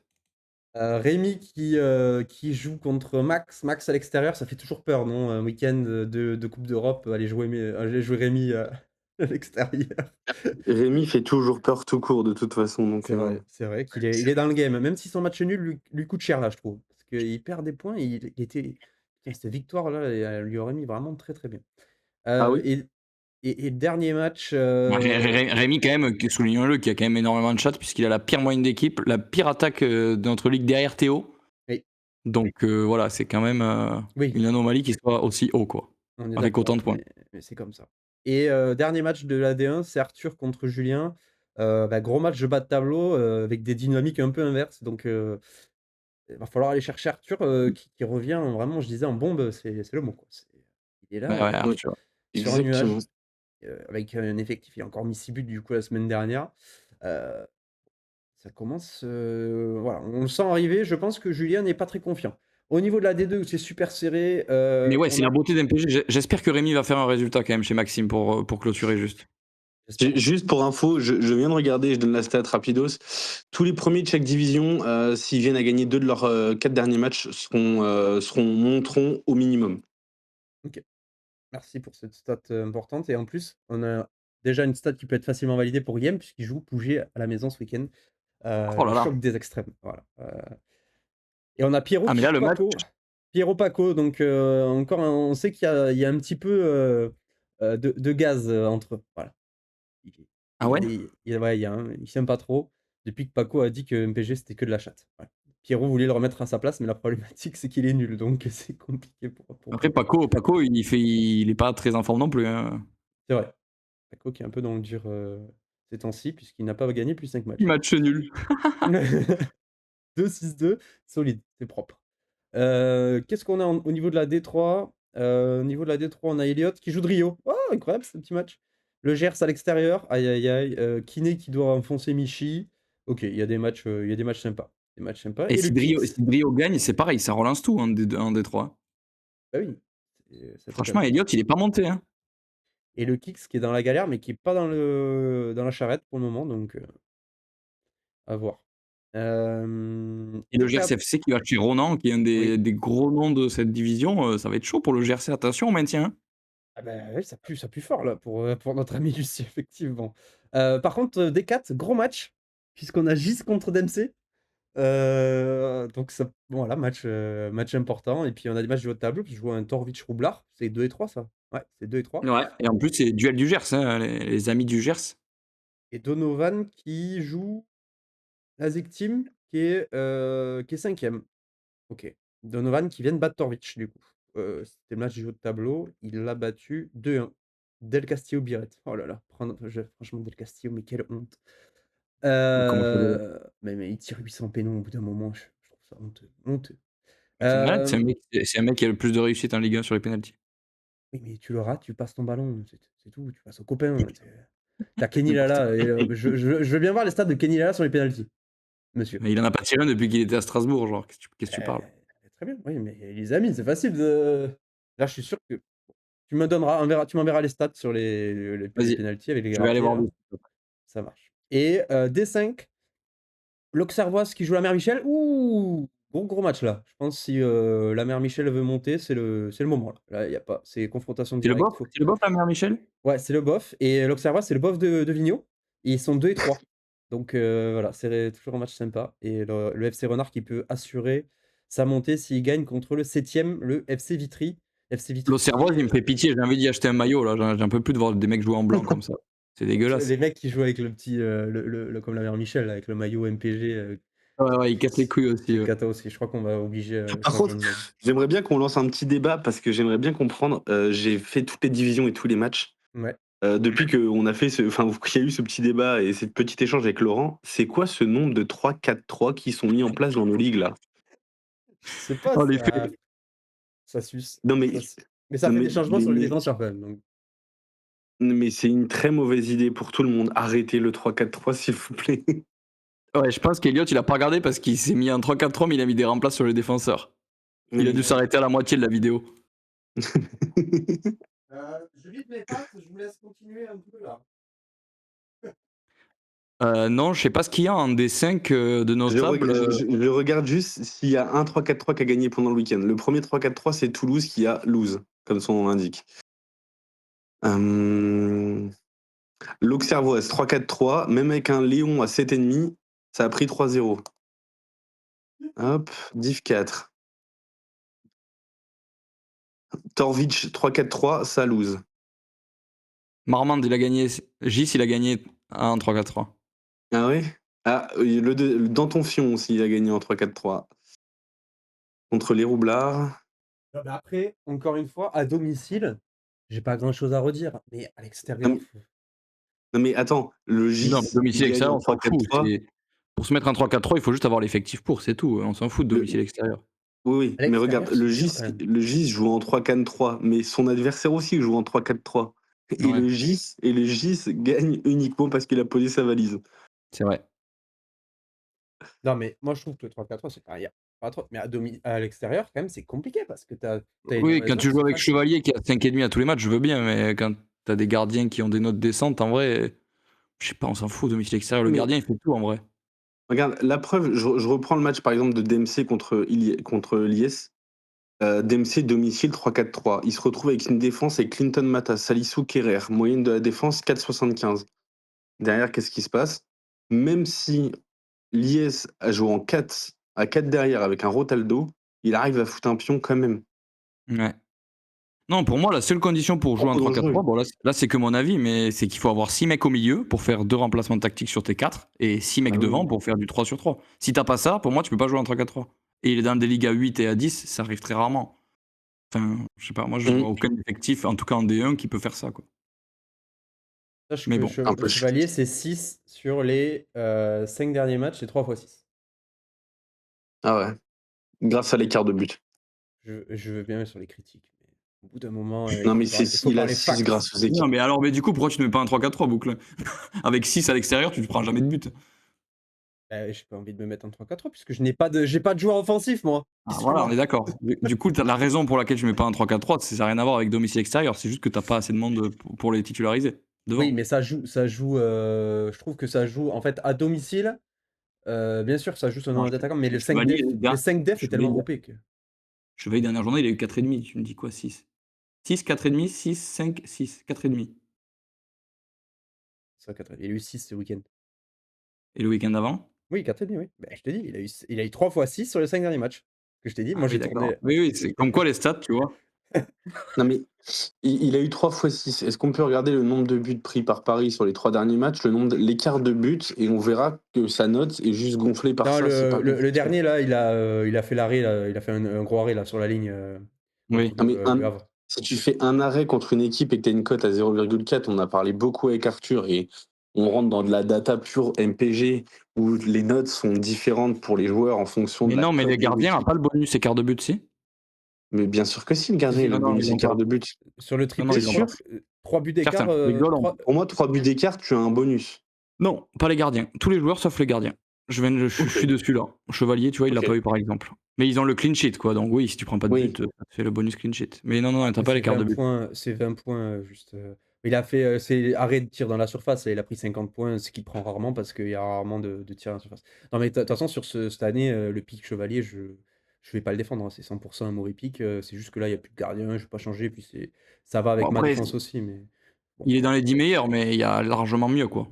Rémi qui joue contre Max. Max à l'extérieur, ça fait toujours peur, non? Un week-end, de coupe d'Europe, aller jouer Rémi, à l'extérieur. Rémi fait toujours peur tout court, de toute façon. Donc, C'est vrai il est dans le game, même si son match nul lui coûte cher là, je trouve. Parce qu'il perd des points, il était putain, cette victoire-là, elle lui aurait mis vraiment très, très bien. ah Heu oui. et et le dernier match, Rémi, quand même, soulignons-le, qui a quand même énormément de chats, puisqu'il a la pire moyenne d'équipe, la pire attaque de notre ligue derrière Théo. oui, Donc voilà, c'est quand même oui, une anomalie qu'il soit aussi haut, quoi, on est avec autant d'accord, de points. mais c'est comme ça. Et dernier match de la D1, c'est Arthur contre Julien. Bah, gros match de bas de tableau, avec des dynamiques un peu inverses. Donc Il va falloir aller chercher Arthur, qui revient vraiment, je disais en bombe, c'est le mot, quoi. Il est Ouais, là, ouais, Ouais, Arthur. sur un exactement. nuage, avec un effectif, il a encore mis 6 buts du coup la semaine dernière. Heu, Ça commence, voilà, on le sent arriver. Je pense que Julien n'est pas très confiant. Au niveau de la D2 où c'est super serré, Mais ouais, on c'est a la beauté d'MPG. J'espère que Rémi va faire un résultat quand même chez Maxime pour clôturer juste. j'espère aussi. Juste pour info, je viens de regarder, je donne la stat rapidos. Tous les premiers de chaque division, s'ils viennent à gagner 2 de leurs 4 derniers matchs, monteront au minimum. OK. Merci pour cette stat, importante et en plus, on a déjà une stat qui peut être facilement validée pour Guillaume puisqu'il joue Pouget à la maison ce week-end. Oh Le là là. choc des extrêmes, voilà, et on a Pierrot Ah mais qui là joue le match, Paco. Pierrot Paco, donc encore on sait qu'il y a un petit peu, de gaz, entre eux, voilà. Il ah il y a ouais? des il y a ouais, il y a un ils s'aiment pas trop depuis que Paco a dit que MPG c'était que de la chatte. Ouais. Pierrot voulait le remettre à sa place, mais la problématique c'est qu'il est nul, donc c'est compliqué pour Après Paco. Paco il est pas très en forme non plus, hein. C'est vrai, Paco qui est un peu dans le dur, ces temps-ci puisqu'il n'a pas gagné plus 5 matchs. Match nul. 2-6-2, solide, c'est propre. Qu'est-ce qu'on a au niveau de la D3? Au niveau de la D3, on a Elliott qui joue de Rio. Oh, incroyable ce petit match. Le Gers à l'extérieur, aïe aïe aïe. Kiné qui doit enfoncer Michi. Ok, il y a des matchs sympas. Des matchs sympas. Et Et le Kicks, si Brio gagne, c'est pareil, ça relance tout en D3. bah oui, ça peut être Franchement, intéressant. Elliott, il est pas monté, hein. Et le Kicks qui est dans la galère, mais qui est pas dans la charrette pour le moment, donc à voir. Et le D4, GRC FC qui va chez Ronan, qui est un oui. des gros noms de cette division, ça va être chaud pour le GRC. Attention au maintien, hein. Ah bah, oui, ça pue fort là pour notre ami Lucie, effectivement. Par contre, D4, gros match, puisqu'on a Gis contre Dempsey. Donc ça bon voilà, match important et puis on a des matchs du haut de tableau, puis je vois un Torwich Roublard, c'est 2 et 3 ça? Ouais, c'est 2 et 3 Ouais. Et en plus, c'est duel du Gers, hein, les amis du Gers. et Donovan qui joue Lazik Team qui est 5e. OK. Donovan qui vient de battre Torwich du coup. C'était le match du haut de tableau, il l'a battu 2-1. Del Castillo Biret. Oh là là, franchement Del Castillo, mais quelle honte. Comment ça va? Mais il tire 800 pénaux au bout d'un moment, je trouve ça honteux, honteux. C'est malade, Hem, c'est un mec qui a le plus de réussite en Ligue 1 sur les pénaltys. oui, mais tu le rates, tu passes ton ballon, c'est tout, tu passes au copain. Tu Kenny N'importe Lala quoi. et je veux bien voir les stats de Kenny Lala sur les pénaltys, monsieur. Mais il en a pas tiré un depuis qu'il était à Strasbourg, genre, qu'est-ce que tu parles? Très bien, oui, mais les amis, c'est facile de là, je suis sûr que tu m'enverras les stats sur les Vas-y, pénaltys avec les je vais aller ratés voir là, dessus. ça marche et D5 l'Auxerroise qui joue la mère Michel. Ouh! Gros match là. Je pense si, la mère Michel veut monter, c'est le moment là. Là, il y a pas c'est confrontation directe, faut C'est le bof, la mère Michel? ouais, c'est le bof et l'Auxerroise, c'est le bof de Vigneault et ils sont 2 et 3. Donc voilà, c'est toujours un match sympa et le FC Renard qui peut assurer sa montée s'il gagne contre le 7e, le FC Vitry. FC Vitry qui L'Auxerroise, est, il me fait pitié, j'ai envie d'y acheter un maillot là, j'en peux plus de voir des mecs jouer en blanc comme ça. C'est dégueulasse. les mecs qui jouent avec le petit, comme la mère Michel là, avec le maillot MPG, Ouais, ouais, il casse les couilles aussi, c'est une ouais. cata aussi. Je crois qu'on va obliger, Par changement contre, de nom. j'aimerais bien qu'on lance un petit débat parce que j'aimerais bien comprendre, j'ai fait toutes les divisions et tous les matchs. Ouais. Depuis qu'on a fait qu'il y a eu ce petit débat et ce petit échange avec Laurent, c'est quoi ce nombre de 3-4-3 qui sont mis en place dans nos ligues là? Je sais pas, Oh les faits. ça suce. Non mais, Ça su mais ça non fait mais, des changements mais, sur les mais- défenseurs quand même, donc mais c'est une très mauvaise idée pour tout le monde. Arrêtez le 3-4-3 s'il vous plaît. Ouais, je pense qu'Eliott, il a pas regardé parce qu'il s'est mis en 3-4-3, mais il a mis des remplaces sur les défenseurs. Il a dû s'arrêter à la moitié de la vidéo. je vide mes pattes, je vous laisse continuer un peu là. Non, je sais pas ce qu'il y a en D5 de nos Je, tables. je regarde juste s'il y a un 3-4-3 qui a gagné pendant le week-end. Le premier 3-4-3, c'est Toulouse qui a lose, comme son nom l'indique. L'Auxerroise 3-4-3, même avec un Léon à 7,5, ça a pris 3-0. Hop, Div 4. Torwich 3-4-3, ça lose. Marmande, il a gagné. Gis, il a gagné en 3-4-3. Ah ouais. Ah, Danton Fion aussi, il a gagné en 3-4-3. Contre les Roublards. Non, mais après, encore une fois, à domicile, j'ai pas grand chose à redire, mais à Non, l'extérieur, non mais attends, le Mais non, mais GIS, il domicile gagne en extérieur, on s'en fout. 3-4-3. Pour se mettre un 3-4-3, il faut juste avoir l'effectif pour, c'est tout. On s'en fout de Le- domicile extérieur. Oui, À mais regarde, l'extérieur, c'est dur quand même. Le GIS joue en 3-4-3, mais son adversaire aussi joue en 3-4-3. Et Ouais. le GIS gagne uniquement parce qu'il a posé sa valise. C'est vrai. Non, mais moi, je trouve que le 3-4-3, c'est pas, y a pas trop. Mais à l'extérieur, quand même, c'est compliqué parce que t'as les Oui, mauvaises quand notes, tu joues c'est avec facile. Chevalier qui a 5,5 à tous les matchs, je veux bien, mais quand t'as des gardiens qui ont des notes décentes, en vrai, je sais pas, on s'en fout, domicile extérieur. Le Mais gardien, il fait tout en vrai. regarde, la preuve, je reprends le match par exemple de Dempsey contre l'IS. Dempsey, domicile 3-4-3. Il se retrouve avec une défense avec Clinton Mata, Salissou, Kerrer. Moyenne de la défense 4,75. Derrière, qu'est-ce qui se passe? Même si l'IS a joué en 4 à 4 derrière avec un Rotaldo, il arrive à foutre un pion quand même. Ouais. Non, pour moi, la seule condition pour jouer en Trop dangereux. 3-4-3, bon là c'est que mon avis, mais c'est qu'il faut avoir 6 mecs au milieu pour faire 2 remplacements tactiques sur tes 4 et 6 mecs Ah oui. devant pour faire du 3 sur 3. Si t'as pas ça, pour moi, tu peux pas jouer en 3-4-3. Et il est dans des ligues à 8 et à 10, ça arrive très rarement. Enfin, je sais pas, moi je vois aucun effectif, en tout cas en D1, qui peut faire ça, quoi. Sache Mais que bon, peu Chevalier, c'est 6 sur les 5 derniers matchs, c'est 3 x 6. Ah ouais. Grâce à l'écart de but. Je veux bien sur les critiques. Mais au bout d'un moment, Non, mais il faut il a parler 6 facts. grâce aux équipes. non, mais alors, mais du coup, pourquoi tu ne mets pas un 3-4-3, boucle? Avec 6 à l'extérieur, tu ne prends jamais de but. J'ai pas envie de me mettre en 3-4-3 puisque j'ai pas de joueur offensif, moi. Ah, voilà, on est d'accord. Du coup, la raison pour laquelle je mets pas un 3-4-3, ça n'a rien à voir avec domicile extérieur, c'est juste que t'as pas assez de monde pour les titulariser devant. Oui, mais ça joue, je trouve que ça joue, en fait, à domicile, bien sûr, ça joue son Non, nombre d'attaquants, mais le 5 Chevalier, def, le 5 def est tellement Chevalier, OP que... Chevalier, dernière journée, il a eu 4,5. Tu me dis quoi, 6? 6, 4,5, 6, 5, 6, 4,5. Ça, il a eu 6 ce week-end. Et le week-end d'avant? Oui, 4,5, oui. Ben, je te dis, il a eu 3 x 6 sur les 5 derniers matchs. Que je t'ai dit, Ah moi oui, j'ai d'accord. tourné. Oui, oui, c'est comme quoi les stats, tu vois. Non, mais il a eu 3 x 6. Est-ce qu'on peut regarder le nombre de buts pris par Paris sur les 3 derniers matchs, l'écart de buts, et on verra que sa note est juste gonflée par Non, ça. C'est pas le compliqué. dernier, là, il a fait l'arrêt, là, il a fait un gros arrêt là, sur la ligne Oui. contre Non, mais le Havre. si tu fais un arrêt contre une équipe et que tu as une cote à 0,4, on a parlé beaucoup avec Arthur et on rentre dans de la data pure MPG où les notes sont différentes pour les joueurs en fonction Mais de la non, mais cote les de gardiens n'ont l'équipe. pas le bonus écart de but, si? Mais bien sûr que si, le Si, gardien, si, il a le Non, non, bonus ils l'ont écart pas. de but. sur le Non, non, triplé, ils l'ont sûr pas. 3 buts d'écart. Certains. Les goals, Pour moi, 3 buts d'écart, tu as un bonus. non, pas les gardiens. Tous les joueurs sauf les gardiens. Je Ok. suis dessus là. Chevalier, tu vois, il l'a Ok. pas eu par exemple. Mais ils ont le clean sheet, quoi. Donc oui, si tu prends pas de Oui. but, ça te fait le bonus clean sheet. Mais non, non, t'as Après, pas c'est l'écart de 20 but. points, c'est 20 points juste. Il a fait ses arrêts de tir dans la surface et il a pris 50 points, ce qu'il prend rarement parce qu'il y a rarement de tirs dans la surface. Non, mais de toute façon, sur cette année, le pic Chevalier, je vais pas le défendre, hein. C'est 100% un mauvais pic. C'est juste que là, il n'y a plus de gardien, je vais pas changer. Puis ça va Bon, avec ma après, défense aussi. Mais bon, il est voilà. dans les 10 meilleurs, mais il y a largement mieux, quoi.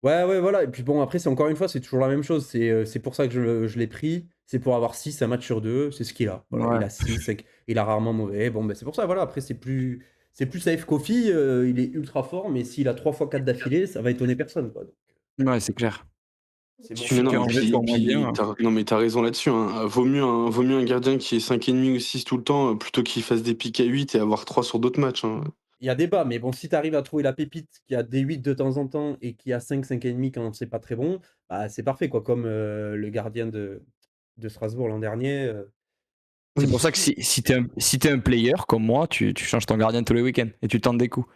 Ouais, ouais, voilà. Et puis bon, après, c'est encore une fois, c'est toujours la même chose. C'est pour ça que je l'ai pris. C'est pour avoir 6 un match sur 2. C'est ce qu'il a. Voilà, il Ouais. a 6. Il a rarement mauvais. Bon, ben, c'est pour ça, voilà. Après, c'est plus safe Kofi. Il est ultra fort, mais s'il a 3 fois 4 d'affilée, ça va étonner personne, quoi. Donc, Ouais, c'est clair. c'est Il bon. suffit Non, mais qu'Angers soit moins bien. non, mais t'as raison là-dessus, hein. Vaut mieux un gardien qui est 5,5 ou 6 tout le temps, plutôt qu'il fasse des pics à 8 et avoir 3 sur d'autres matchs, hein. Il y a débat, mais bon, si tu arrives à trouver la pépite qui a des 8 de temps en temps et qui a 5, 5,5 quand c'est pas très bon, bah, c'est parfait, quoi. Comme le gardien de Strasbourg l'an dernier. C'est Oui. pour ça que si t'es un player comme moi, tu changes ton gardien tous les week-ends et tu tentes des coups.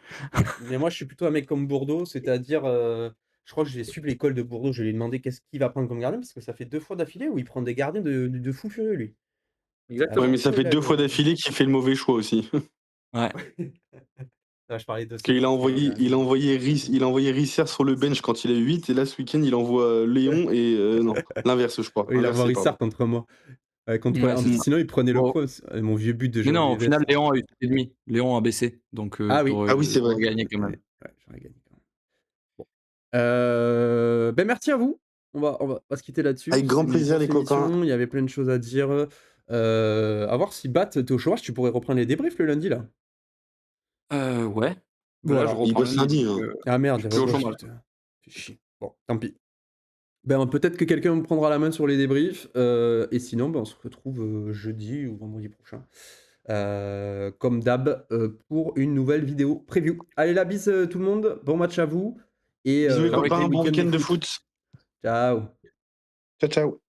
Mais moi, je suis plutôt un mec comme Bourdeau, c'est-à-dire, je crois que je vais suivre l'école de Bourdeau. Je vais lui demander qu'est-ce qu'il va prendre comme gardien, parce que ça fait 2 fois d'affilée où il prend des gardiens de fou furieux, lui. Ouais, mais ça fait 2 fois Attention, d'affilée qu'il fait le mauvais choix aussi. Ouais. Ah, je parlais de Il a envoyé, Sébastien. il a envoyé Risser sur le bench quand il a eu 8, et là, ce week-end, il envoie Léon et non, l'inverse, je crois. Oui, il a Inversé, envoyé pardon. Rissard contre moi. Contre Ouais, c'est ça. sinon, il prenait le Bon. point. Mon vieux but de Mais non, Géorgie au final, Vest. Léon a eu 7,5. Léon a baissé. Donc Ah oui. Ah oui, c'est vrai. t'aurais gagné quand même. Ouais, j'aurais gagné quand même. Bon. Ben merci à vous. On va se quitter là-dessus. Avec grand C'était une plaisir, grosse les copains. émission. Il y avait plein de choses à dire. À voir si Bat, t'es au chômage, tu pourrais reprendre les débriefs le lundi là. Ouais. Là, Voilà. je Il reprends bosse lundi, hein. Ah merde, je il suis plus au rebosse, chômage. putain. Fais chier. Bon, tant pis. Ben, peut-être que quelqu'un me prendra la main sur les débriefs. Et sinon, ben, on se retrouve jeudi ou vendredi prochain. Comme d'hab, pour une nouvelle vidéo preview. Allez, la bise tout le monde. Bon match à vous. Et Bisous, les Ciao, copains. l'équipe. Bon week-end week-end de foot. Ciao. Ciao, ciao.